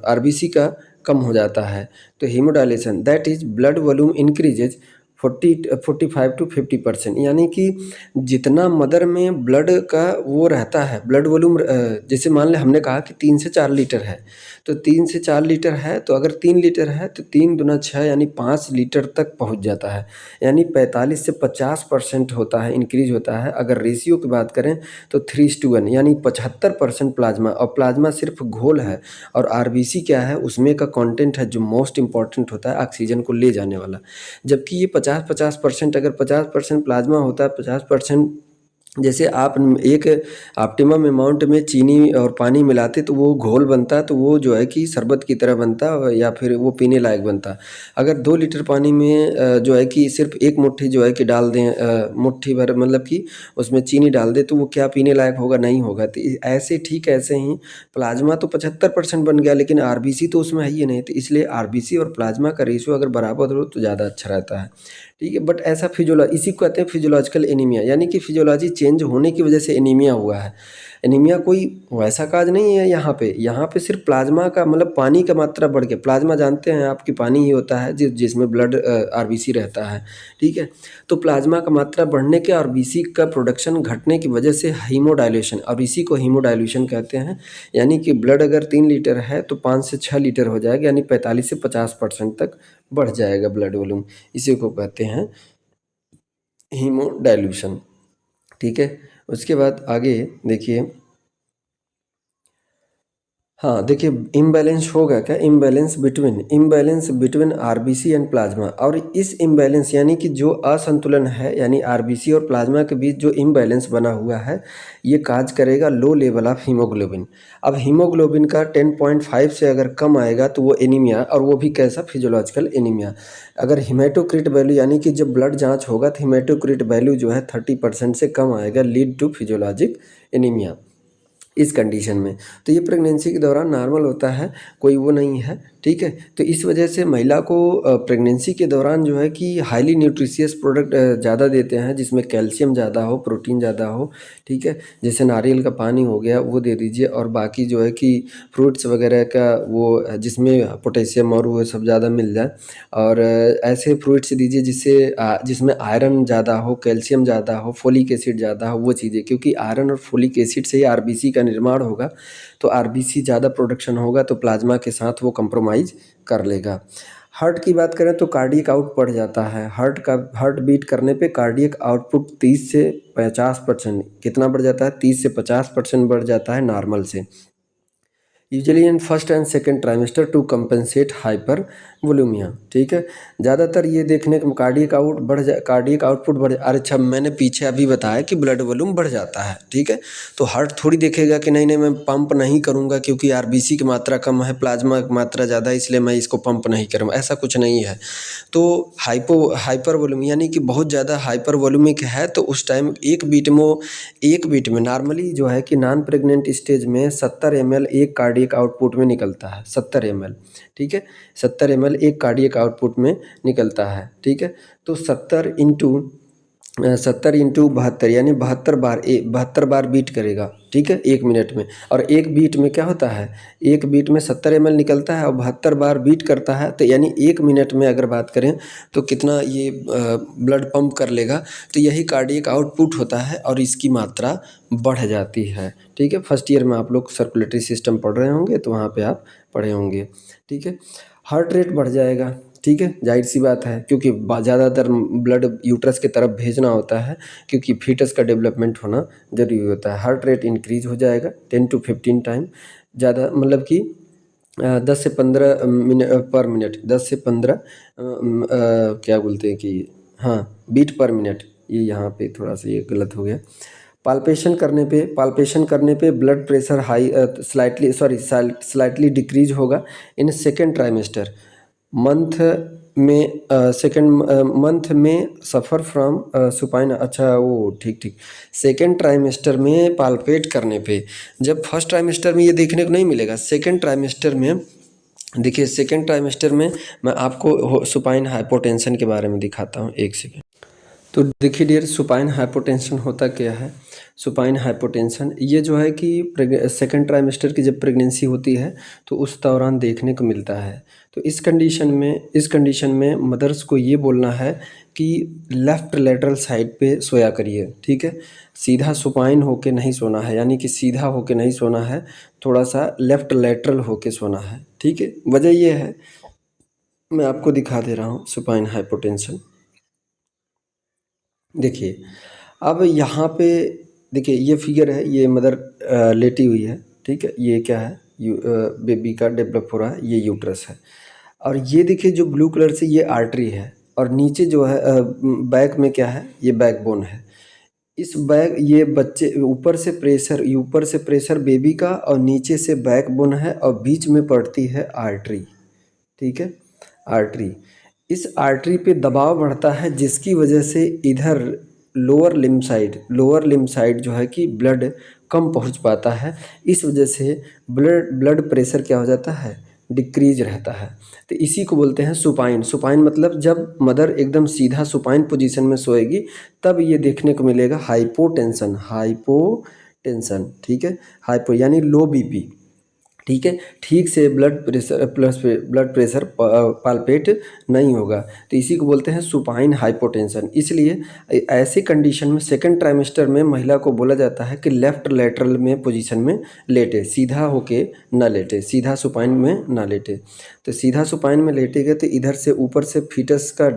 Speaker 1: आरबीसी का कम हो जाता है। तो haemodilution that is blood volume increases 45 to 50%, यानी कि जितना मदर में ब्लड का वो रहता है, ब्लड वॉल्यूम, जैसे मान लें हमने कहा कि 3 से 4 लीटर है, तो 3 से 4 लीटर है, तो अगर 3 लीटर है तो 3 दूना 6 यानी 5 लीटर तक पहुंच जाता है, यानी 45 से 50% होता है, इंक्रीज होता है। अगर रेशियो की बात करें तो 3:1 यानी 75% प्लाज्मा, और प्लाज्मा सिर्फ घोल है, और आरबीसी क्या है, उसमें का कंटेंट है जो मोस्ट इंपॉर्टेंट होता है, ऑक्सीजन को ले जाने वाला। जबकि ये 50-50%, अगर 50% प्लाज्मा होता है, 50%, जैसे आप एक ऑप्टिमम अमाउंट में चीनी और पानी मिलाते तो वो घोल बनता, तो वो जो है कि शरबत की तरह बनता, या फिर वो पीने लायक बनता। अगर 2 लीटर पानी में जो है कि सिर्फ एक मुट्ठी जो है कि डाल दें, मुट्ठी भर मतलब कि उसमें चीनी डाल दें, तो वो क्या पीने लायक होगा? नहीं होगा। तो ऐसे ठीक ऐसे ही प्लाज्मा तो 75% बन गया, लेकिन आरबीसी तो उसमें है ही नहीं, तो इसलिए आरबीसी और प्लाज्मा का रेशियो अगर बराबर हो तो ज़्यादा अच्छा रहता है। ठीक है, बट ऐसा इसी को कहते हैं फिजियोलॉजिकल एनीमिया, यानी कि फिजियोलॉजी चेंज होने की वजह से एनीमिया हुआ है। एनीमिया कोई वैसा काज नहीं है यहाँ पे सिर्फ प्लाज्मा का मतलब पानी का मात्रा बढ़ गया। प्लाज्मा जानते हैं आपकी पानी ही होता है जिसमें ब्लड आरबीसी रहता है। ठीक है, तो प्लाज्मा का मात्रा बढ़ने के और बीसी का प्रोडक्शन घटने की वजह से हीमोडाइल्यूशन, और इसी को हीमोडाइल्यूशन कहते हैं, यानी कि ब्लड अगर 3 लीटर है तो 5 से 6 लीटर हो जाएगा, यानी 45 से 50% तक बढ़ जाएगा ब्लड वॉल्यूम। इसी को कहते हैं हीमोडाइल्यूशन। ठीक है, उसके बाद आगे देखिए, हाँ देखिए, इम्बैलेंस होगा क्या? Imbalance between RBC and plasma, और इस इम्बैलेंस यानी कि जो असंतुलन है, यानी आरबीसी और प्लाज्मा के बीच जो इम्बैलेंस बना हुआ है, ये काज करेगा लो लेवल ऑफ हीमोग्लोबिन। अब हीमोग्लोबिन का 10.5 से अगर कम आएगा तो वो एनीमिया, और वो भी कैसा? Physiological anaemia. अगर हिमेटोक्रिट वैल्यू यानी कि जब ब्लड जांच होगा तो हिमेटोक्रिट वैल्यू जो है 30% से कम आएगा, लीड टू फिजियोलॉजिक एनीमिया इस कंडीशन में। तो ये प्रेगनेंसी के दौरान नॉर्मल होता है, कोई वो नहीं है। ठीक है, तो इस वजह से महिला को प्रेगनेंसी के दौरान जो है कि हाईली न्यूट्रिशियस प्रोडक्ट ज़्यादा देते हैं, जिसमें कैल्शियम ज़्यादा हो, प्रोटीन ज़्यादा हो। ठीक है, जैसे नारियल का पानी हो गया वो दे दीजिए, और बाकी जो है कि फ्रूट्स वगैरह का वो जिसमें पोटेशियम और वो सब ज़्यादा मिल जाए, और ऐसे फ्रूट्स दीजिए जिसमें आयरन ज़्यादा हो, कैल्शियम ज़्यादा हो, फोलिक एसिड ज़्यादा हो, वो चीज़ें, क्योंकि आयरन और फोलिक एसिड से ही आरबीसी का निर्माण होगा। तो आरबीसी ज़्यादा प्रोडक्शन होगा तो प्लाज्मा के साथ वो कंप्रोमाइज़ कर लेगा। हार्ट की बात करें तो कार्डियक आउट बढ़ जाता है। हार्ट बीट करने पे कार्डियक आउटपुट 30 से 50%, कितना बढ़ जाता है? 30 से 50% बढ़ जाता है नॉर्मल से, usually in first and second trimester to compensate hypervolaemia. ठीक है, ज़्यादातर ये देखने को कार्डियक आउटपुट बढ़। अरे अच्छा, मैंने पीछे अभी बताया कि ब्लड वॉल्यूम बढ़ जाता है। ठीक है, तो हार्ट थोड़ी देखेगा कि नहीं मैं पंप नहीं करूँगा क्योंकि आरबीसी की मात्रा कम है, प्लाज्मा की मात्रा ज़्यादा है, इसलिए मैं इसको पंप नहीं करूँगा, ऐसा कुछ नहीं है। तो हाइपर वॉल्यूम यानी कि बहुत ज़्यादा हाइपर वॉल्यूमिक है, तो उस टाइम एक बीट में नॉर्मली जो है कि नॉन प्रेग्नेंट स्टेज में 70 ml एक कार्डियक आउटपुट में निकलता है, 70 ml। ठीक है, 70 ml एक कार्डियक आउटपुट में निकलता है। ठीक है, तो 70 × 72 यानी 72 बार बीट करेगा। ठीक है, 1 मिनट में, और एक बीट में क्या होता है, एक बीट में 70 ml निकलता है और 72 बार बीट करता है, तो यानी 1 मिनट में अगर बात करें तो कितना ये ब्लड पंप कर लेगा। तो यही कार्डियक आउटपुट होता है और इसकी मात्रा बढ़ जाती है। ठीक है, फर्स्ट ईयर में आप लोग सर्कुलेटरी सिस्टम पढ़ रहे होंगे तो वहाँ पे आप पढ़े होंगे। ठीक है, हार्ट रेट बढ़ जाएगा। ठीक है, जाहिर सी बात है, क्योंकि ज़्यादातर ब्लड यूट्रस की तरफ भेजना होता है, क्योंकि फीटस का डेवलपमेंट होना ज़रूरी होता है। हार्ट रेट इंक्रीज हो जाएगा 10 to 15 टाइम, ज़्यादा मतलब कि 10 से 15 पर मिनट, 10 से 15 क्या बोलते हैं कि हाँ बीट पर मिनट, ये यहाँ पे थोड़ा सा ये गलत हो गया। पाल्पेशन करने पे blood pressure high slightly decrease होगा इन सेकेंड ट्राइमेस्टर मंथ में सफ़र फ्रॉम सुपाइन। अच्छा वो ठीक, सेकेंड ट्राइमेस्टर में पाल्पेट करने पे, जब फर्स्ट ट्राइमेस्टर में ये देखने को नहीं मिलेगा, सेकेंड ट्राइमेस्टर में देखिए, सेकेंड ट्राइमेस्टर में मैं आपको सुपाइन हाइपोटेंशन के बारे में दिखाता हूँ, एक सेकेंड। तो देखिए डियर, सुपाइन हाइपोटेंशन होता क्या है। सुपाइन हाइपोटेंशन ये जो है कि सेकंड ट्राइमेस्टर की जब प्रेगनेंसी होती है तो उस दौरान देखने को मिलता है। तो इस कंडीशन में मदर्स को ये बोलना है कि लेफ़्ट लेटरल साइड पे सोया करिए, ठीक है। सीधा सुपाइन होके नहीं सोना है, यानी कि सीधा होके नहीं सोना है, थोड़ा सा लेफ़्ट लेटरल होके सोना है, ठीक है। वजह ये है, मैं आपको दिखा दे रहा हूँ सुपाइन हाइपोटेंशन। देखिए, अब यहाँ पे देखिए ये फिगर है, ये मदर लेटी हुई है, ठीक है। ये क्या है, बेबी का डेवलप हो रहा है, ये यूट्रस है। और ये देखिए जो ब्लू कलर से ये आर्टरी है, और नीचे जो है बैक में क्या है, ये बैकबोन है। इस बैक ये बच्चे ऊपर से प्रेशर बेबी का, और नीचे से बैकबोन है, और बीच में पड़ती है आर्टरी, ठीक है, आर्टरी। इस आर्टरी पे दबाव बढ़ता है, जिसकी वजह से इधर लोअर लिम्ब साइड जो है कि ब्लड कम पहुंच पाता है। इस वजह से ब्लड प्रेशर क्या हो जाता है, डिक्रीज रहता है। तो इसी को बोलते हैं सुपाइन। सुपाइन मतलब जब मदर एकदम सीधा सुपाइन पोजीशन में सोएगी तब ये देखने को मिलेगा हाइपोटेंशन, हाइपोटेंशन, ठीक है। हाइपो यानी लो बीपी, ठीक है। ठीक से ब्लड प्रेशर पाल्पेट नहीं होगा, तो इसी को बोलते हैं सुपाइन हाइपोटेंशन। इसलिए ऐसी कंडीशन में सेकंड ट्राइमेस्टर में महिला को बोला जाता है कि लेफ़्ट लेटरल में पोजीशन में लेटे, सीधा होके ना लेटे, सीधा सुपाइन में ना लेटे। तो सीधा सुपाइन में लेटेगा तो इधर से ऊपर से फीटस का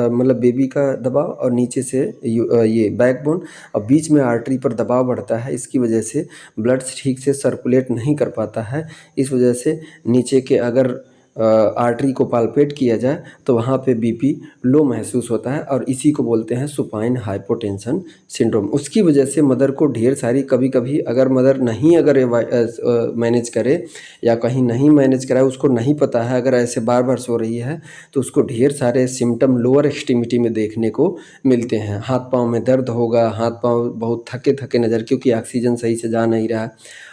Speaker 1: मतलब बेबी का दबाव, और नीचे से ये बैकबोन, और बीच में आर्टरी पर दबाव बढ़ता है। इसकी वजह से ब्लड ठीक से सर्कुलेट नहीं कर पाता है। इस वजह से नीचे के अगर आर्टरी को पाल्पेट किया जाए तो वहाँ पे बीपी लो महसूस होता है, और इसी को बोलते हैं सुपाइन हाइपोटेंशन सिंड्रोम। उसकी वजह से मदर को ढेर सारी, कभी कभी अगर मदर नहीं अगर मैनेज करे या कहीं नहीं मैनेज कराए, उसको नहीं पता है, अगर ऐसे बार बार सो रही है तो उसको ढेर सारे सिम्टम लोअर एक्सट्रीमिटी में देखने को मिलते हैं। हाथ पाँव में दर्द होगा, हाथ पाँव बहुत थके थके नज़र, क्योंकि ऑक्सीजन सही से जा नहीं रहा,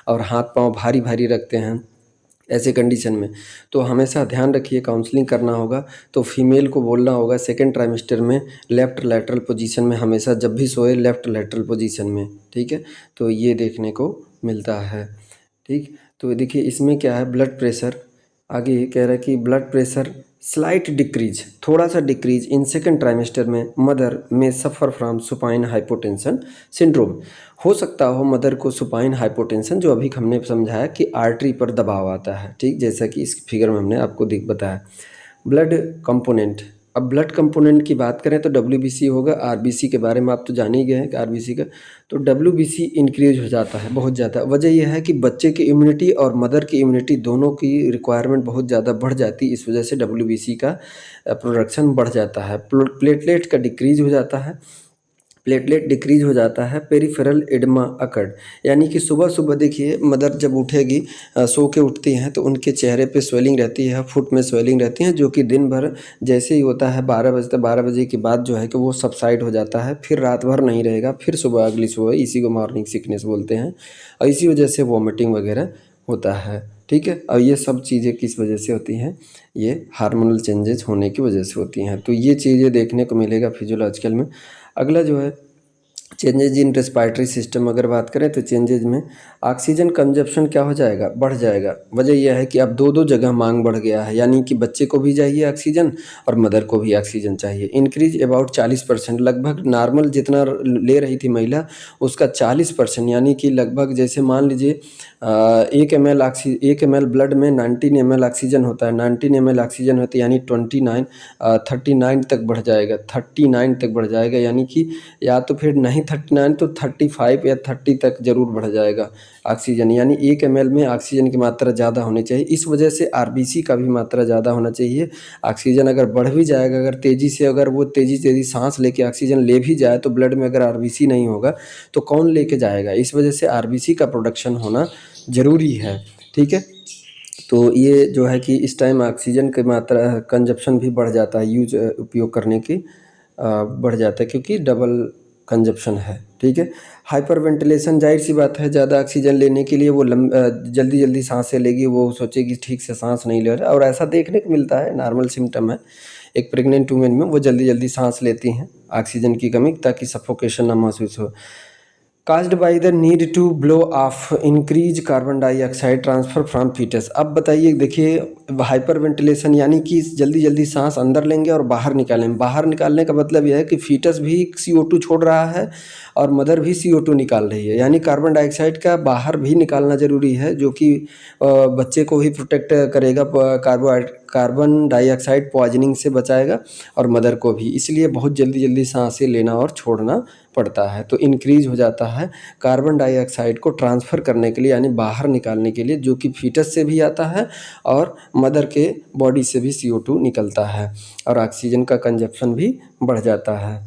Speaker 1: और हाथ पाँव भारी भारी रखते हैं। ऐसे कंडीशन में तो हमेशा ध्यान रखिए, काउंसलिंग करना होगा तो फीमेल को बोलना होगा सेकंड ट्राइमेस्टर में लेफ़्ट लेटरल पोजीशन में, हमेशा जब भी सोए लेफ़्ट लेटरल पोजीशन में, ठीक है। तो ये देखने को मिलता है, ठीक। तो देखिए इसमें क्या है, ब्लड प्रेशर आगे ये कह रहा है कि ब्लड प्रेशर स्लाइट डिक्रीज, थोड़ा सा डिक्रीज इन सेकंड ट्राइमेस्टर में मदर में suffer from supine hypotension syndrome. हो सकता हो मदर को सुपाइन हाइपोटेंशन, जो अभी हमने समझाया कि आर्टरी पर दबाव आता है, ठीक, जैसा कि इस फिगर में हमने आपको बताया। ब्लड कंपोनेंट, अब ब्लड कंपोनेंट की बात करें तो डब्ल्यूबीसी होगा। आरबीसी के बारे में आप तो जान ही गए हैं कि आरबीसी का, तो डब्ल्यूबीसी इंक्रीज हो जाता है बहुत ज़्यादा। वजह यह है कि बच्चे की इम्यूनिटी और मदर की इम्यूनिटी दोनों की रिक्वायरमेंट बहुत ज़्यादा बढ़ जाती है। इस वजह से डब्ल्यूबीसी का प्रोडक्शन बढ़ जाता है। प्लेटलेट का डिक्रीज हो जाता है, प्लेटलेट डिक्रीज हो जाता है। पेरिफेरल एडमा अकर्ड, यानी कि सुबह सुबह देखिए मदर जब उठेगी, सो के उठती हैं तो उनके चेहरे पे स्वेलिंग रहती है, फुट में स्वेलिंग रहती है, जो कि दिन भर जैसे ही होता है 12 बजे के बाद जो है कि वो सबसाइड हो जाता है, फिर रात भर नहीं रहेगा, फिर सुबह अगली सुबह, इसी को मॉर्निंग सिकनेस बोलते हैं। और इसी वजह से वॉमिटिंग वगैरह होता है, ठीक है। और ये सब चीज़ें किस वजह से होती हैं, ये हार्मोनल चेंजेस होने की वजह से होती हैं। तो ये चीज़ें देखने को मिलेगा फिजियोलॉजिकल में। अगला जो है चेंजेज इन रेस्पिरेटरी सिस्टम, अगर बात करें तो चेंजेज में ऑक्सीजन कंजप्शन क्या हो जाएगा, बढ़ जाएगा। वजह यह है कि अब दो जगह मांग बढ़ गया है, यानी कि बच्चे को भी चाहिए ऑक्सीजन और मदर को भी ऑक्सीजन चाहिए। इंक्रीज अबाउट 40%, लगभग नॉर्मल जितना ले रही थी महिला उसका 40%, यानी कि लगभग जैसे मान लीजिए 1 ml ब्लड में 19 ml ऑक्सीजन होता है, 19 ml ऑक्सीजन होती है, यानी 39 तक बढ़ जाएगा, 39 तक बढ़ जाएगा, यानी कि या तो फिर नहीं 39 तो 35 या 30 तक ज़रूर बढ़ जाएगा ऑक्सीजन। यानी 1 ml में ऑक्सीजन की मात्रा ज़्यादा होनी चाहिए। इस वजह से आरबीसी का भी मात्रा ज़्यादा होना चाहिए। ऑक्सीजन अगर बढ़ भी जाएगा, अगर तेज़ी से, अगर वो तेज़ी सांस लेके ऑक्सीजन ले भी जाए तो ब्लड में अगर आरबीसी नहीं होगा तो कौन लेके जाएगा। इस वजह से आरबीसी का प्रोडक्शन होना ज़रूरी है, ठीक है। तो ये जो है कि इस टाइम ऑक्सीजन की मात्रा कंजप्शन भी बढ़ जाता है, उपयोग करने की बढ़ जाता है, क्योंकि डबल कंजप्शन है, ठीक है। हाइपर वेंटिलेशन, जाहिर सी बात है, ज़्यादा ऑक्सीजन लेने के लिए वो जल्दी जल्दी सांसें लेगी, वो सोचेगी ठीक से सांस नहीं ले रहा, और ऐसा देखने को मिलता है, नॉर्मल सिम्टम है। एक प्रेग्नेंट वुमेन में वो जल्दी जल्दी सांस लेती हैं ऑक्सीजन की कमी, ताकि सफोकेशन ना महसूस हो। Caused by the need to blow off increase carbon dioxide transfer from foetus. अब बताइए, देखिए हाइपर वेंटिलेशन यानी कि जल्दी जल्दी सांस अंदर लेंगे और बाहर निकालेंगे। बाहर निकालने का मतलब यह है कि फीटस भी CO2 छोड़ रहा है और मदर भी CO2 निकाल रही है, यानी कार्बन डाइऑक्साइड का बाहर भी निकालना जरूरी है, जो कि बच्चे को ही प्रोटेक्ट करेगा, कार्बन डाइऑक्साइड पॉइजनिंग से बचाएगा और मदर को भी। इसलिए बहुत जल्दी जल्दी सांसें लेना और छोड़ना पड़ता है। तो इंक्रीज हो जाता है कार्बन डाइऑक्साइड को ट्रांसफ़र करने के लिए, यानी बाहर निकालने के लिए, जो कि फीटस से भी आता है और मदर के बॉडी से भी CO2 निकलता है और ऑक्सीजन का कंजप्शन भी बढ़ जाता है।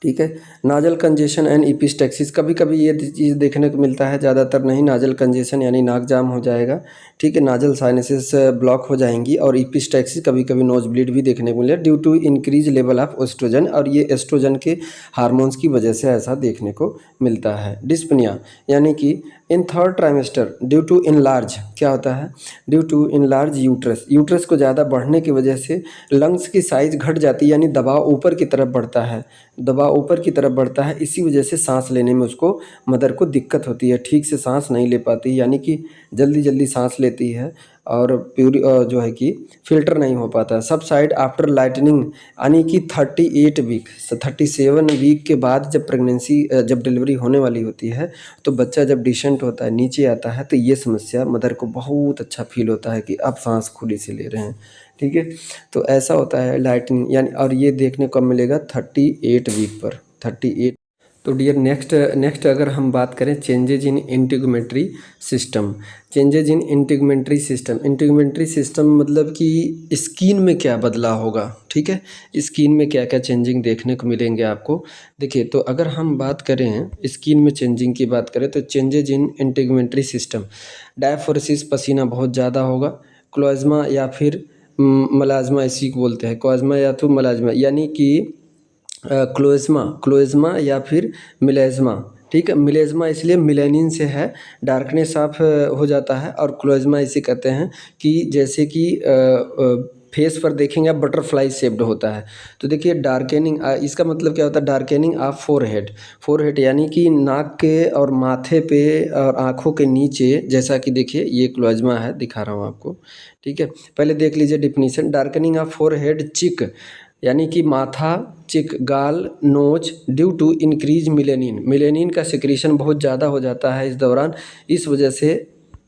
Speaker 1: ठीक है। नाजल कंजेशन एंड इपिस्टैक्सिस, कभी कभी ये चीज़ देखने को मिलता है, ज़्यादातर नहीं। नाजल कंजेशन यानी नाक जाम हो जाएगा, ठीक है, नाजल साइनसेस ब्लॉक हो जाएंगी, और इपिस्टैक्सिस कभी कभी नोज ब्लीड भी देखने को मिले due to increase level of oestrogen, और ये एस्ट्रोजन के हार्मोन्स की वजह से ऐसा देखने को मिलता है। डिस्पनिया यानी कि in third trimester due to enlarge, क्या होता है, due to enlarge uterus, uterus को ज़्यादा बढ़ने की वजह से लंग्स की साइज़ घट जाती है, यानी दबाव ऊपर की तरफ बढ़ता है, दबाव ऊपर की तरफ बढ़ता है। इसी वजह से सांस लेने में उसको, मदर को दिक्कत होती है, ठीक से सांस नहीं ले पाती, यानी कि जल्दी जल्दी सांस लेती है और प्यूरी जो है कि फिल्टर नहीं हो पाता। सब साइड आफ्टर लाइटनिंग, यानी कि 38 वीक 37 वीक के बाद जब प्रेगनेंसी जब डिलीवरी होने वाली होती है, तो बच्चा जब डिसेंट होता है, नीचे आता है, तो ये समस्या मदर को बहुत अच्छा फील होता है कि अब सांस खुली से ले रहे हैं। ठीक है, तो ऐसा होता है लाइटनिंग, यानी, और ये देखने को मिलेगा 38 वीक पर, 38। तो डियर नेक्स्ट अगर हम बात करें changes in integumentary system, changes in integumentary system मतलब कि स्किन में क्या बदलाव होगा। ठीक है, स्किन में क्या क्या चेंजिंग देखने को मिलेंगे आपको। देखिए, तो अगर हम बात करें स्किन में चेंजिंग की बात करें, तो changes in integumentary system, diaphoresis, पसीना बहुत ज़्यादा होगा, क्लोज्मा या फिर मलाज्मा, इसी को बोलते हैं क्लोज्मा या तो मलाज्मा, यानी कि क्लोज्मा या फिर मिलेज्मा। ठीक है, मिलेज्मा इसलिए मिलेनिन से है, डार्कनेस ऑफ हो जाता है, और क्लोज्मा इसे कहते हैं कि जैसे कि फेस पर देखेंगे आप बटरफ्लाई शेप्ड होता है। तो देखिए डार्केनिंग, इसका मतलब क्या होता है, डार्केनिंग ऑफ फोरहेड यानी कि नाक के और माथे पे और आँखों के नीचे, जैसा कि देखिए ये क्लोज्मा है, दिखा रहा हूँ आपको। ठीक है, पहले देख लीजिए डिफिनीशन, डार्कनिंग ऑफ फोरहेड चिक, यानी कि माथा, चिक, गाल, nose, due to increase melanin का सिक्रीशन बहुत ज़्यादा हो जाता है इस दौरान, इस वजह से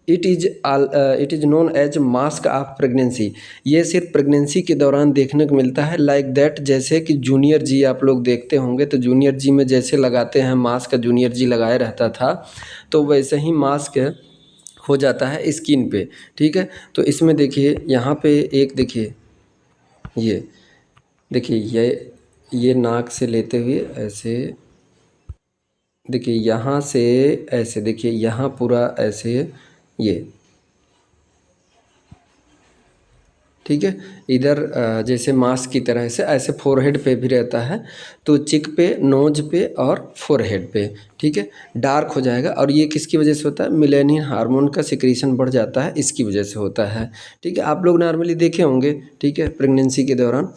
Speaker 1: it is known as mask of pregnancy. ये सिर्फ प्रेगनेंसी के दौरान देखने को मिलता है, लाइक दैट, जैसे कि जूनियर जी आप लोग देखते होंगे, तो जूनियर जी में जैसे लगाते हैं मास्क, जूनियर जी लगाए रहता था, तो वैसे ही मास्क हो जाता है स्किन पे। ठीक है, तो इसमें देखिए यहाँ पे एक देखिए, ये देखिए ये नाक से लेते हुए ऐसे, देखिए यहाँ से ऐसे, देखिए यहाँ पूरा ऐसे, ये ठीक है, इधर जैसे मास्क की तरह से ऐसे फोरहेड पे भी रहता है, तो चिक पे, नोज पे और फोरहेड पे। ठीक है, डार्क हो जाएगा, और ये किसकी वजह से होता है, मिलेनिन हार्मोन का सिक्रीशन बढ़ जाता है, इसकी वजह से होता है। ठीक है, आप लोग नॉर्मली देखे होंगे, ठीक है, प्रेगनेंसी के दौरान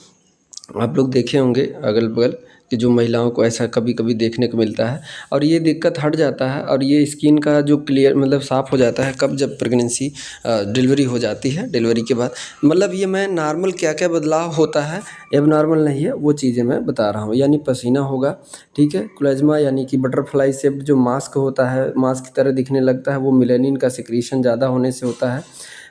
Speaker 1: आप लोग देखे होंगे अगल बगल कि जो महिलाओं को ऐसा कभी कभी देखने को मिलता है, और ये दिक्कत हट जाता है, और ये स्किन का जो क्लियर मतलब साफ़ हो जाता है कब, जब प्रेगनेंसी डिलीवरी हो जाती है, डिलीवरी के बाद। मतलब ये मैं नॉर्मल क्या क्या बदलाव होता है, अब नॉर्मल नहीं है, वो चीज़ें मैं बता रहा हूँ। यानी पसीना होगा, ठीक है, क्लेज्मा यानी कि बटरफ्लाई शेप्ड जो मास्क होता है, मास्क की तरह दिखने लगता है, वो मिलेनिन का सिक्रीशन ज़्यादा होने से होता है।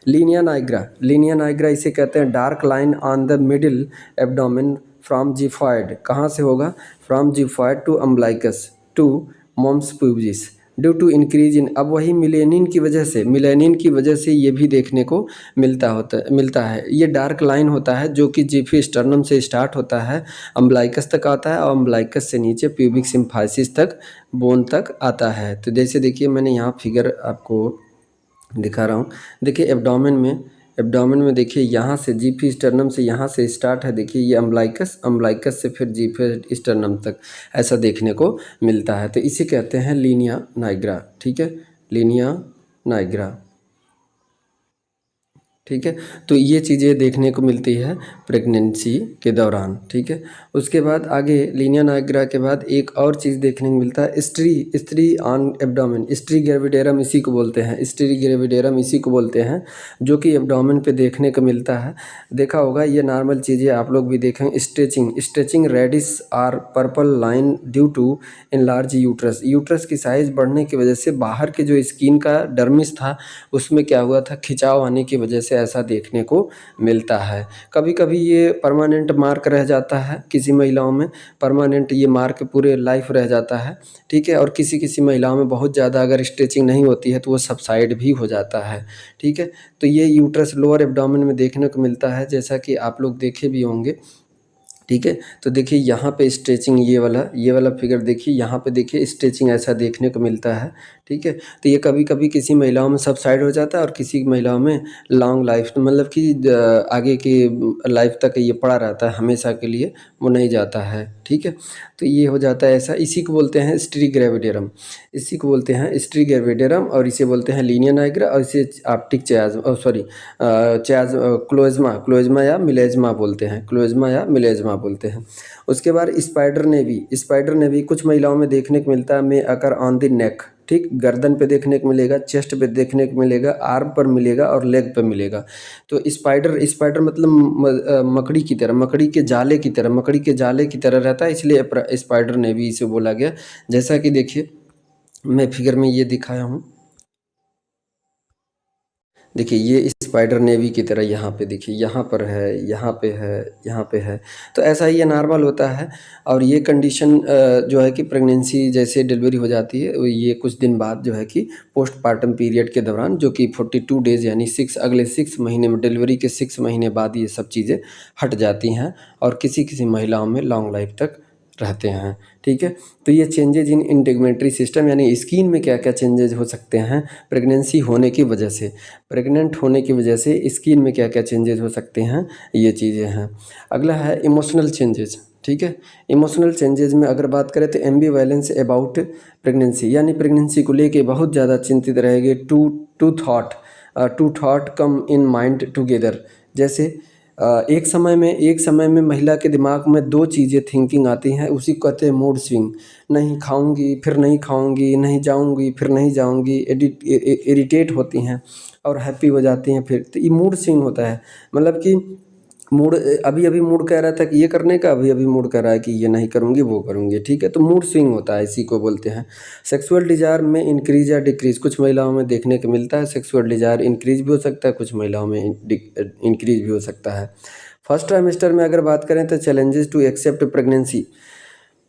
Speaker 1: लीनिया नाइग्रा इसे कहते हैं, dark line on the middle abdomen from xiphoid, कहाँ से होगा, from xiphoid to umbilicus to mons pubis due to increase in, अब वही मिलेनिन की वजह से ये भी देखने को मिलता है। ये डार्क लाइन होता है जो कि जिफी स्टर्नम से स्टार्ट होता है, अम्बलाइकस तक आता है, और अम्बलाइकस से नीचे प्यूबिक सिम्फाइसिस तक, बोन तक आता है। तो जैसे देखिए मैंने यहाँ फिगर आपको दिखा रहा हूँ, देखिए एब्डोमेन में देखिए यहाँ से जीफी स्टर्नम से, यहाँ से स्टार्ट है, देखिए ये अम्बलाइकस से फिर जीफी स्टर्नम तक ऐसा देखने को मिलता है। तो इसे कहते हैं लीनिया नाइग्रा। ठीक है, लीनिया नाइग्रा। ठीक है। तो ये चीज़ें देखने को मिलती है प्रेगनेंसी के दौरान, ठीक है। उसके बाद आगे लीनिया नायग्रा के बाद एक और चीज़ देखने को मिलता है स्ट्री ऑन एब्डोमेन, स्ट्री ग्रेविडेरम इसी को बोलते हैं, स्ट्री ग्रेविडेरम इसी को बोलते हैं, जो कि एब्डोमेन पे देखने को मिलता है। देखा होगा ये नॉर्मल चीज़ें आप लोग भी देखें। Stretching reddish or purple line due to enlarge uterus, uterus की साइज़ बढ़ने की वजह से बाहर के जो स्किन का डर्मिस था उसमें क्या हुआ था, खिंचाव आने की वजह से ऐसा देखने को मिलता है। कभी कभी ये परमानेंट मार्क रह जाता है, किसी महिलाओं में परमानेंट ये मार्क पूरे लाइफ रह जाता है, ठीक है। और किसी किसी महिलाओं में बहुत ज़्यादा अगर स्ट्रेचिंग नहीं होती है तो वो सबसाइड भी हो जाता है, ठीक है। तो ये यूट्रस लोअर एब्डोमेन में देखने को मिलता है, जैसा कि आप लोग देखे भी होंगे, ठीक है। तो देखिए यहाँ पे स्ट्रेचिंग, ये वाला फिगर देखिए, यहाँ पे देखिए स्ट्रेचिंग ऐसा देखने को मिलता है, ठीक है। तो ये कभी कभी किसी महिलाओं में सबसाइड हो जाता है और किसी महिलाओं में लॉन्ग लाइफ मतलब कि आगे की लाइफ तक ये पड़ा रहता है, हमेशा के लिए वो नहीं जाता है, ठीक है। तो ये हो जाता है ऐसा, इसी को बोलते हैं स्ट्री ग्रेविडेरम, इसी को बोलते हैं स्ट्री ग्रेविडेरम, और इसे बोलते हैं लीनिया नाइग्रा, और इसे ऑप्टिक चयाज सॉरी चयाज क्लोएज्मा या मिलेज्मा बोलते हैं, क्लोएज्मा या मिलेज्मा बोलते हैं। उसके बाद स्पाइडर नेवी कुछ महिलाओं में देखने को मिलता है, में अकर ऑन द नेक, ठीक, गर्दन पे देखने को मिलेगा, चेस्ट पे देखने को मिलेगा, आर्म पर मिलेगा और लेग पे मिलेगा। तो स्पाइडर मतलब मकड़ी की तरह, मकड़ी के जाले की तरह रहता है, इसलिए स्पाइडर नेवी इसे बोला गया। जैसा कि देखिए मैं फिगर में ये दिखाया हूँ, देखिए ये स्पाइडर नेवी की तरह यहाँ पे देखिए, यहाँ पर है, यहाँ पे है, यहाँ पे है। तो ऐसा ही ये नॉर्मल होता है। और ये कंडीशन जो है कि प्रेगनेंसी जैसे डिलीवरी हो जाती है, ये कुछ दिन बाद जो है कि पोस्टपार्टम पीरियड के दौरान, जो कि 42 डेज़ यानी अगले 6 महीने में, डिलीवरी के 6 महीने बाद ये सब चीज़ें हट जाती हैं और किसी किसी महिलाओं में लॉन्ग लाइफ तक रहते हैं, ठीक है। तो ये चेंजेज इन इंटीग्मेंट्री सिस्टम यानी स्किन में क्या क्या चेंजेज हो सकते हैं प्रेगनेंसी होने की वजह से, प्रेग्नेंट होने की वजह से स्किन में क्या क्या चेंजेज हो सकते हैं, ये चीज़ें हैं। अगला है इमोशनल चेंजेज, ठीक है। इमोशनल चेंजेज में अगर बात करें तो एम्बिवैलेंस अबाउट प्रेगनेंसी, यानी प्रेगनेंसी को लेके बहुत ज़्यादा चिंतित रहेंगे। Two thought come in mind together, जैसे एक समय में महिला के दिमाग में दो चीज़ें थिंकिंग आती हैं, उसी को कहते हैं मूड स्विंग। नहीं खाऊंगी फिर नहीं खाऊंगी, नहीं जाऊंगी फिर नहीं जाऊंगी, इरिटेट होती हैं और हैप्पी हो जाती हैं फिर। तो ये मूड स्विंग होता है, मतलब कि मूड अभी अभी मूड कह रहा था कि ये करने का, अभी अभी मूड कह रहा है कि ये नहीं करूँगी वो करूँगी, ठीक है। तो मूड स्विंग होता है, इसी को बोलते हैं। सेक्सुअल डिज़ायर में इंक्रीज या डिक्रीज कुछ महिलाओं में देखने को मिलता है, सेक्सुअल डिज़ायर इंक्रीज भी हो सकता है, कुछ महिलाओं में इंक्रीज भी हो सकता है। फर्स्ट ट्राइमेस्टर में अगर बात करें तो चैलेंजेस टू एक्सेप्ट प्रेगनेंसी,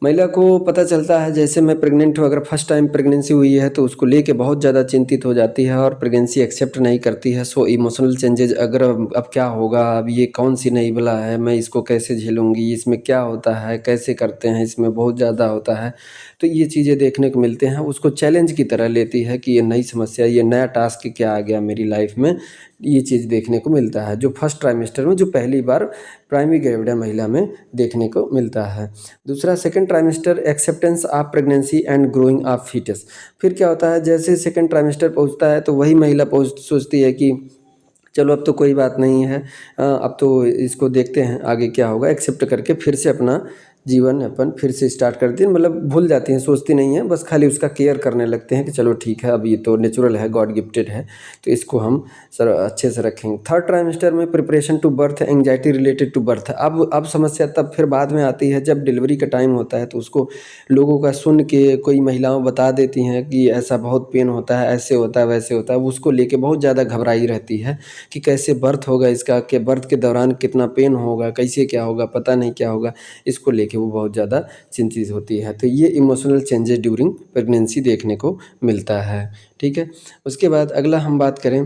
Speaker 1: महिला को पता चलता है जैसे मैं प्रेग्नेंट हूँ, अगर फर्स्ट टाइम प्रेगनेंसी हुई है तो उसको लेके बहुत ज़्यादा चिंतित हो जाती है और प्रेगनेंसी एक्सेप्ट नहीं करती है। सो इमोशनल चेंजेज, अगर अब क्या होगा, अब ये कौन सी नई बला है, मैं इसको कैसे झेलूँगी, इसमें क्या होता है, कैसे करते हैं, इसमें बहुत ज़्यादा होता है। तो ये चीज़ें देखने को मिलते हैं, उसको चैलेंज की तरह लेती है कि ये नई समस्या, ये नया टास्क क्या आ गया मेरी लाइफ में, ये चीज़ देखने को मिलता है जो फर्स्ट ट्राइमेस्टर में, जो पहली बार प्राइमरी ग्रेविडा महिला में देखने को मिलता है। दूसरा second trimester acceptance of pregnancy and growing of foetus. फिर क्या होता है, जैसे सेकंड ट्राइमेस्टर पहुंचता है तो वही महिला सोचती है कि चलो अब तो कोई बात नहीं है, अब तो इसको देखते हैं आगे क्या होगा, एक्सेप्ट करके फिर से अपना जीवन अपन फिर से स्टार्ट करती हैं, मतलब भूल जाती हैं, सोचती नहीं हैं, बस खाली उसका केयर करने लगते हैं कि चलो ठीक है अब ये तो नेचुरल है, गॉड गिफ्टेड है, तो इसको हम सर अच्छे से रखेंगे। थर्ड ट्राइमेस्टर में preparation to birth, anxiety related to birth. अब समस्या तब फिर बाद में आती है जब डिलीवरी का टाइम होता है, तो उसको लोगों का सुन के कोई महिलाएं बता देती हैं कि ऐसा बहुत पेन होता है, ऐसे होता है, वैसे होता है, उसको लेके बहुत ज़्यादा घबराई रहती है कि कैसे बर्थ होगा इसका, कि बर्थ के दौरान कितना पेन होगा, कैसे क्या होगा, पता नहीं क्या होगा, इसको लेके वो बहुत ज़्यादा चिंतित होती है। तो ये इमोशनल चेंजेस ड्यूरिंग प्रेगनेंसी देखने को मिलता है, ठीक है। उसके बाद अगला हम बात करें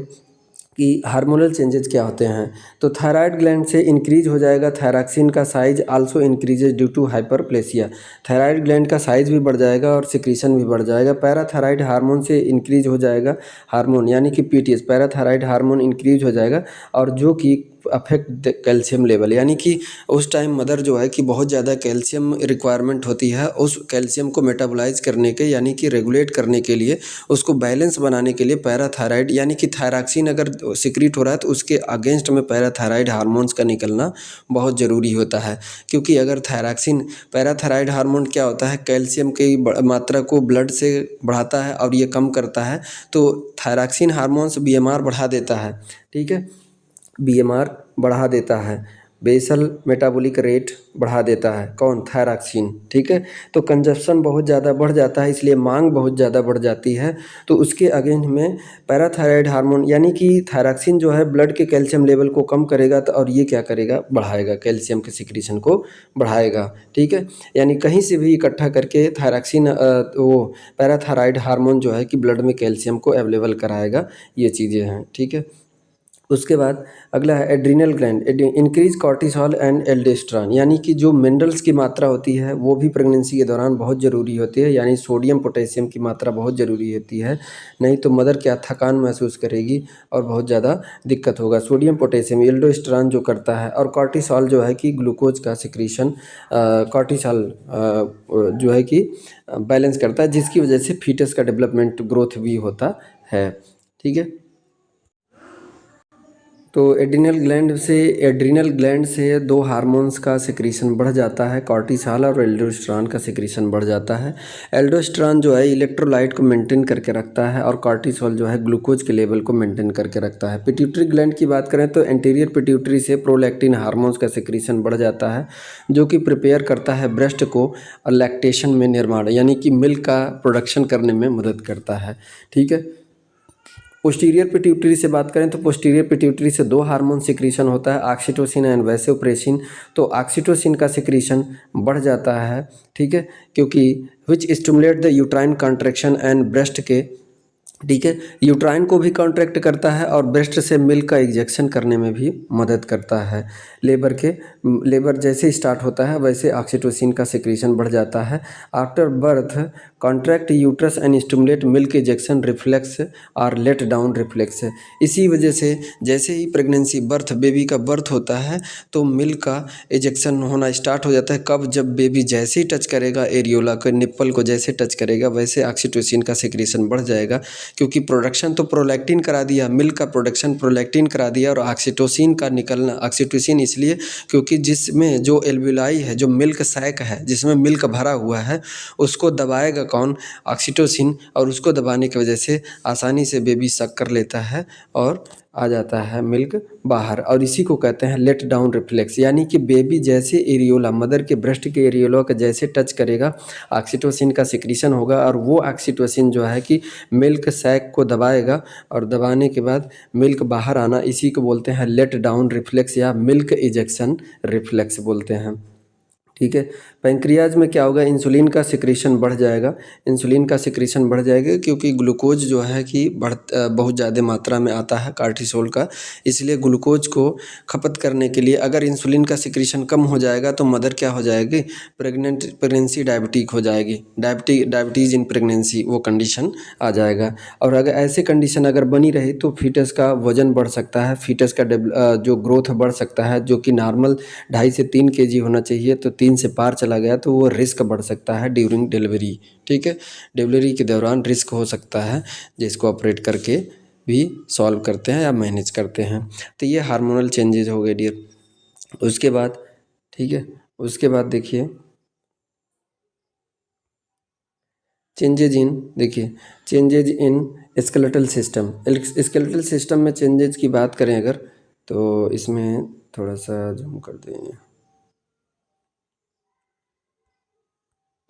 Speaker 1: कि हार्मोनल चेंजेस क्या होते हैं, तो थायराइड ग्लैंड से इंक्रीज हो जाएगा थायरॉक्सिन का size also increases due to hyperplasia. Thyroid gland का साइज भी बढ़ जाएगा और सिक्रीशन भी बढ़ जाएगा। पैराथायराइड हार्मोन से इंक्रीज हो जाएगा, हार्मोन यानी कि पीटीएस, पैराथायराइड हार्मोन इंक्रीज हो जाएगा, और जो कि अफेक्ट कैल्शियम लेवल, यानी कि उस टाइम मदर जो है कि बहुत ज़्यादा कैल्शियम रिक्वायरमेंट होती है। उस कैल्शियम को मेटाबोलाइज करने के यानी कि रेगुलेट करने के लिए, उसको बैलेंस बनाने के लिए पैराथायराइड यानी कि थायरॉक्सिन अगर सिक्रीट हो रहा है तो उसके अगेंस्ट में पैराथायराइड हार्मोन्स का निकलना बहुत ज़रूरी होता है। क्योंकि अगर थायरॉक्सिन, पैराथायराइड हार्मोन क्या होता है, कैल्शियम की मात्रा को ब्लड से बढ़ाता है और ये कम करता है। तो थायरॉक्सिन हार्मोन्स बीएमआर बढ़ा देता है, ठीक है, बीएमआर बढ़ा देता है, बेसल मेटाबॉलिक रेट बढ़ा देता है, कौन, थायरॉक्सिन, ठीक है। तो कंजप्शन बहुत ज़्यादा बढ़ जाता है, इसलिए मांग बहुत ज़्यादा बढ़ जाती है। तो उसके अगेंस्ट में पैराथायराइड हार्मोन यानी कि थायरॉक्सिन जो है ब्लड के कैल्शियम लेवल को कम करेगा, तो और ये क्या करेगा, बढ़ाएगा, कैल्शियम के सिक्रीशन को बढ़ाएगा, ठीक है। यानी कहीं से भी इकट्ठा करके थायरॉक्सिन वो पैराथायराइड हार्मोन जो है कि ब्लड में कैल्शियम को अवेलेबल कराएगा। ये चीज़ें हैं, ठीक है। उसके बाद अगला है adrenal gland, increase cortisol and aldosterone, यानी कि जो मिनरल्स की मात्रा होती है वो भी प्रेगनेंसी के दौरान बहुत ज़रूरी होती है। यानी सोडियम पोटेशियम की मात्रा बहुत ज़रूरी होती है, नहीं तो मदर क्या थकान महसूस करेगी और बहुत ज़्यादा दिक्कत होगा। सोडियम पोटेशियम एल्डोस्टेरोन जो करता है, और कॉर्टिसोल जो है कि ग्लूकोज का सिक्रीशन, कॉर्टिसोल जो है कि बैलेंस करता है, जिसकी वजह से फीटस का डेवलपमेंट ग्रोथ भी होता है, ठीक है। तो एड्रिनल ग्लैंड से दो हार्मोन्स का सिक्रीशन बढ़ जाता है, कॉर्टिसोल और एल्डोस्टेरोन का सिक्रीशन बढ़ जाता है। एल्डोस्टेरोन जो है इलेक्ट्रोलाइट को मेंटेन करके रखता है, और कॉर्टिसोल जो है ग्लूकोज के लेवल को मेंटेन करके रखता है। पिट्यूटरी ग्लैंड की बात करें तो एंटीरियर पिट्यूटरी से प्रोलैक्टिन हार्मोन्स का सिक्रीशन बढ़ जाता है, जो कि प्रिपेयर करता है ब्रेस्ट को लैक्टेशन में निर्माण यानी कि मिल्क का प्रोडक्शन करने में मदद करता है, ठीक है। पोस्टीरियर पिट्यूटरी से बात करें तो पोस्टीरियर पिट्यूटरी से दो हार्मोन सिक्रीशन होता है, ऑक्सीटोसिन एंड वैसोप्रेसिन। तो ऑक्सीटोसिन का सिक्रीशन बढ़ जाता है, ठीक है, क्योंकि which stimulate the uterine contraction and breast के, ठीक है, यूट्राइन को भी कॉन्ट्रैक्ट करता है और ब्रेस्ट से मिल्क का इंजेक्शन करने में भी मदद करता है। लेबर जैसे स्टार्ट होता है वैसे ऑक्सीटोसिन का सिक्रीशन बढ़ जाता है। After birth contract uterus and stimulate milk injection reflex और लेट डाउन रिफ्लेक्स। इसी वजह से जैसे ही प्रेगनेंसी बेबी का बर्थ होता है तो मिल्क का इंजेक्शन होना स्टार्ट हो जाता है। कब, जब बेबी जैसे ही टच करेगा एरियोला को, निप्पल को जैसे टच करेगा वैसे ऑक्सीटोसिन का सिक्रीशन बढ़ जाएगा, क्योंकि प्रोडक्शन तो प्रोलैक्टिन करा दिया, मिल्क का प्रोडक्शन प्रोलैक्टिन करा दिया, और ऑक्सीटोसिन का निकलना, ऑक्सीटोसिन इसलिए क्योंकि जिसमें जो एल्विलाई है, जो मिल्क सैक है जिसमें मिल्क भरा हुआ है, उसको दबाएगा कौन, ऑक्सीटोसिन, और उसको दबाने की वजह से आसानी से बेबी सक कर लेता है और आ जाता है मिल्क बाहर, और इसी को कहते हैं लेट डाउन रिफ्लेक्स। यानी कि बेबी जैसे एरियोला, मदर के ब्रेस्ट के एरियोला का जैसे टच करेगा ऑक्सीटोसिन का सिक्रीशन होगा, और वो ऑक्सीटोसिन जो है कि मिल्क सैक को दबाएगा, और दबाने के बाद मिल्क बाहर आना, इसी को बोलते हैं लेट डाउन रिफ्लेक्स या मिल्क इजेक्शन रिफ्लेक्स बोलते हैं, ठीक है। पैंक्रियाज में क्या होगा, इंसुलिन का सिक्रीशन बढ़ जाएगा, इंसुलिन का सिक्रीशन बढ़ जाएगा क्योंकि ग्लूकोज जो है कि बहुत ज़्यादा मात्रा में आता है कार्टिसोल का, इसलिए ग्लूकोज को खपत करने के लिए अगर इंसुलिन का सिक्रीशन कम हो जाएगा तो मदर क्या हो जाएगी, प्रेगनेंसी डायबिटिक हो जाएगी, डायबिटीज़ इन प्रेगनेंसी वो कंडीशन आ जाएगा। और अगर ऐसे कंडीशन अगर बनी रही तो फीटस का वजन बढ़ सकता है, फीटस का जो ग्रोथ बढ़ सकता है, जो कि नॉर्मल 2.5 से 3 kg होना चाहिए तो 3 से पार चला गया तो वो रिस्क बढ़ सकता है ड्यूरिंग डिलीवरी, ठीक है। डिलीवरी के दौरान रिस्क हो सकता है, जिसको ऑपरेट करके भी सॉल्व करते हैं या मैनेज करते हैं। तो ये हार्मोनल चेंजेज हो गए डियर। उसके बाद, ठीक है, उसके बाद देखिए चेंजेज इन, देखिए changes in skeletal system. Skeletal system में चेंजेज की बात करें अगर, तो इसमें थोड़ा सा जूम कर दें,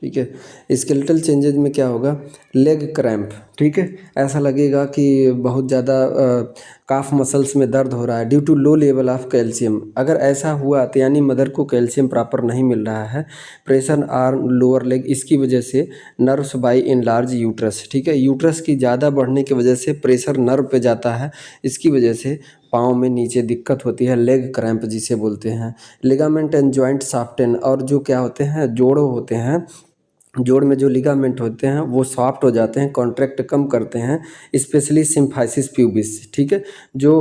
Speaker 1: ठीक है। स्केलेटल चेंजेज में क्या होगा, लेग क्रैम्प, ठीक है, ऐसा लगेगा कि बहुत ज़्यादा काफ मसल्स में दर्द हो रहा है due to low level of calcium. अगर ऐसा हुआ तो यानी मदर को कैल्शियम प्रॉपर नहीं मिल रहा है। प्रेशर आर्म लोअर लेग, इसकी वजह से nerves by in large uterus, ठीक है, यूट्रस की ज़्यादा बढ़ने की वजह से प्रेशर नर्व पे जाता है, इसकी वजह से पाँव में नीचे दिक्कत होती है, लेग क्रैम्प जिसे बोलते हैं। लिगामेंट एंड जॉइंट सॉफ्टन, और जो क्या होते हैं, जोड़ों होते हैं, जोड़ में जो लिगामेंट होते हैं वो सॉफ्ट हो जाते हैं, कॉन्ट्रैक्ट कम करते हैं, स्पेशली सिम्फाइसिस प्यूबिस, ठीक है। जो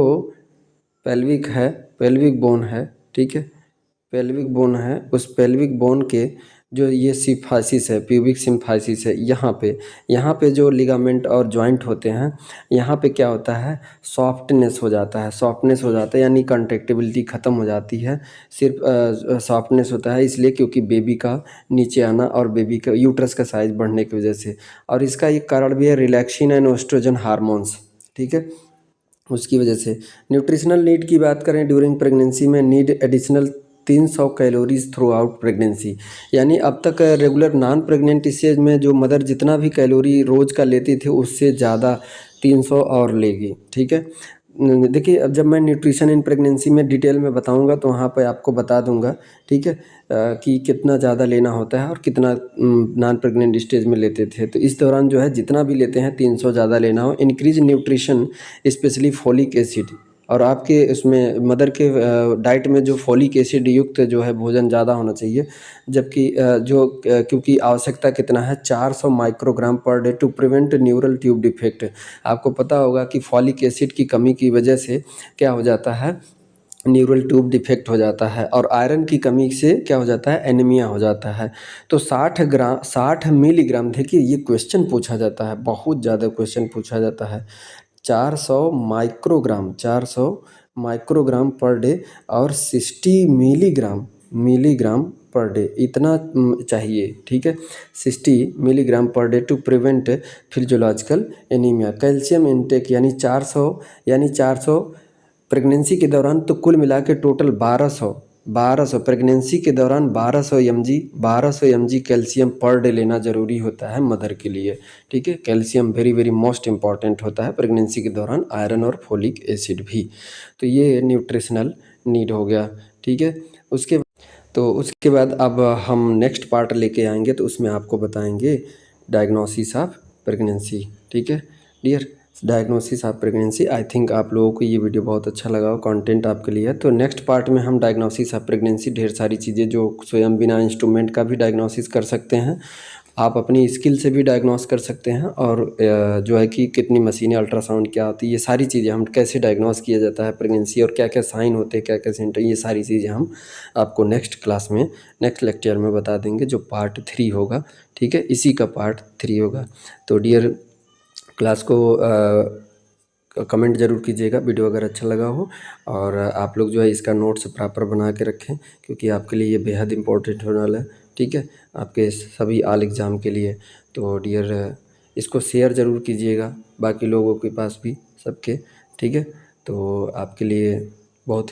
Speaker 1: पेल्विक है, पेल्विक बोन है, ठीक है, पेल्विक बोन है। उस पेल्विक बोन के जो ये सिम्फाइसिस है, प्यूबिक सिम्फाइसिस है, यहाँ पे जो लिगामेंट और जॉइंट होते हैं, यहाँ पे क्या होता है, सॉफ्टनेस हो जाता है, सॉफ्टनेस हो जाता है, यानी कंट्रैक्टिबिलिटी ख़त्म हो जाती है। सिर्फ सॉफ्टनेस होता है इसलिए क्योंकि बेबी का नीचे आना और बेबी का यूट्रस का साइज़ बढ़ने की वजह से। और इसका एक कारण भी है रिलैक्सिन एंड एस्ट्रोजन हार्मोन्स, ठीक है, उसकी वजह से। न्यूट्रिशनल नीड की बात करें ड्यूरिंग प्रेगनेंसी में, need additional 300 calories through out pregnancy. यानी अब तक रेगुलर नॉन प्रेग्नेंट स्टेज में जो मदर जितना भी कैलोरी रोज़ का लेती थी उससे ज़्यादा 300 और लेगी, ठीक है। देखिए अब जब मैं न्यूट्रिशन इन प्रेगनेंसी में डिटेल में बताऊंगा तो वहाँ पे आपको बता दूंगा, ठीक है, कि कितना ज़्यादा लेना होता है और कितना नॉन प्रेग्नेंट स्टेज में लेते थे। तो इस दौरान जो है जितना भी लेते हैं 300 ज़्यादा लेना हो। Increase nutrition specially folic acid, और आपके उसमें मदर के डाइट में जो फोलिक एसिड युक्त जो है भोजन ज़्यादा होना चाहिए। जबकि क्योंकि आवश्यकता कितना है, 400 microgram per day to prevent neural tube defect. आपको पता होगा कि फॉलिक एसिड की कमी की वजह से क्या हो जाता है, न्यूरल ट्यूब डिफेक्ट हो जाता है, और आयरन की कमी से क्या हो जाता है, एनीमिया हो जाता है। तो 60 मिलीग्राम, देखिए ये क्वेश्चन पूछा जाता है, बहुत ज़्यादा क्वेश्चन पूछा जाता है। 400 माइक्रोग्राम पर डे और 60 मिलीग्राम पर डे, इतना चाहिए, ठीक है, 60 milligram per day to prevent physiological anaemia. Calcium intake यानी 400 प्रेगनेंसी के दौरान, तो कुल मिला के टोटल 1200 प्रेगनेंसी के दौरान 1200 M G calcium per day लेना ज़रूरी होता है मदर के लिए, ठीक है। Calcium very very most important होता है प्रेगनेंसी के दौरान, आयरन और फोलिक एसिड भी। तो ये न्यूट्रिशनल नीड हो गया, ठीक है। उसके बाद अब हम नेक्स्ट पार्ट लेके आएंगे, तो उसमें आपको बताएंगे डायग्नोसिस ऑफ प्रेगनेंसी, ठीक है dear. Diagnosis of pregnancy, I think आप लोगों को ये वीडियो बहुत अच्छा लगा हो, कंटेंट आपके लिए है। तो नेक्स्ट पार्ट में हम डायग्नोसिस ऑफ प्रेगनेंसी, ढेर सारी चीज़ें जो स्वयं बिना इंस्ट्रूमेंट का भी डायग्नोसिस कर सकते हैं, आप अपनी स्किल से भी डायग्नोस कर सकते हैं, और जो है कि कितनी मशीनें, अल्ट्रासाउंड क्या होती है, ये सारी चीज़ें, हम कैसे डायग्नोस किया जाता है प्रेगनेंसी, और क्या क्या साइन होते हैं, क्या क्या सिम्टम, ये सारी चीज़ें हम आपको नेक्स्ट क्लास में, नेक्स्ट लेक्चर में बता देंगे, जो पार्ट 3 होगा, ठीक है, इसी का पार्ट 3 होगा। तो डियर, क्लास को कमेंट ज़रूर कीजिएगा वीडियो अगर अच्छा लगा हो, और आप लोग जो है इसका नोट्स प्रॉपर बना के रखें, क्योंकि आपके लिए ये बेहद इम्पोर्टेंट होने वाला है, ठीक है, आपके सभी ऑल एग्ज़ाम के लिए। तो डियर, इसको शेयर ज़रूर कीजिएगा बाकी लोगों के पास भी, सबके, ठीक है। तो आपके लिए बहुत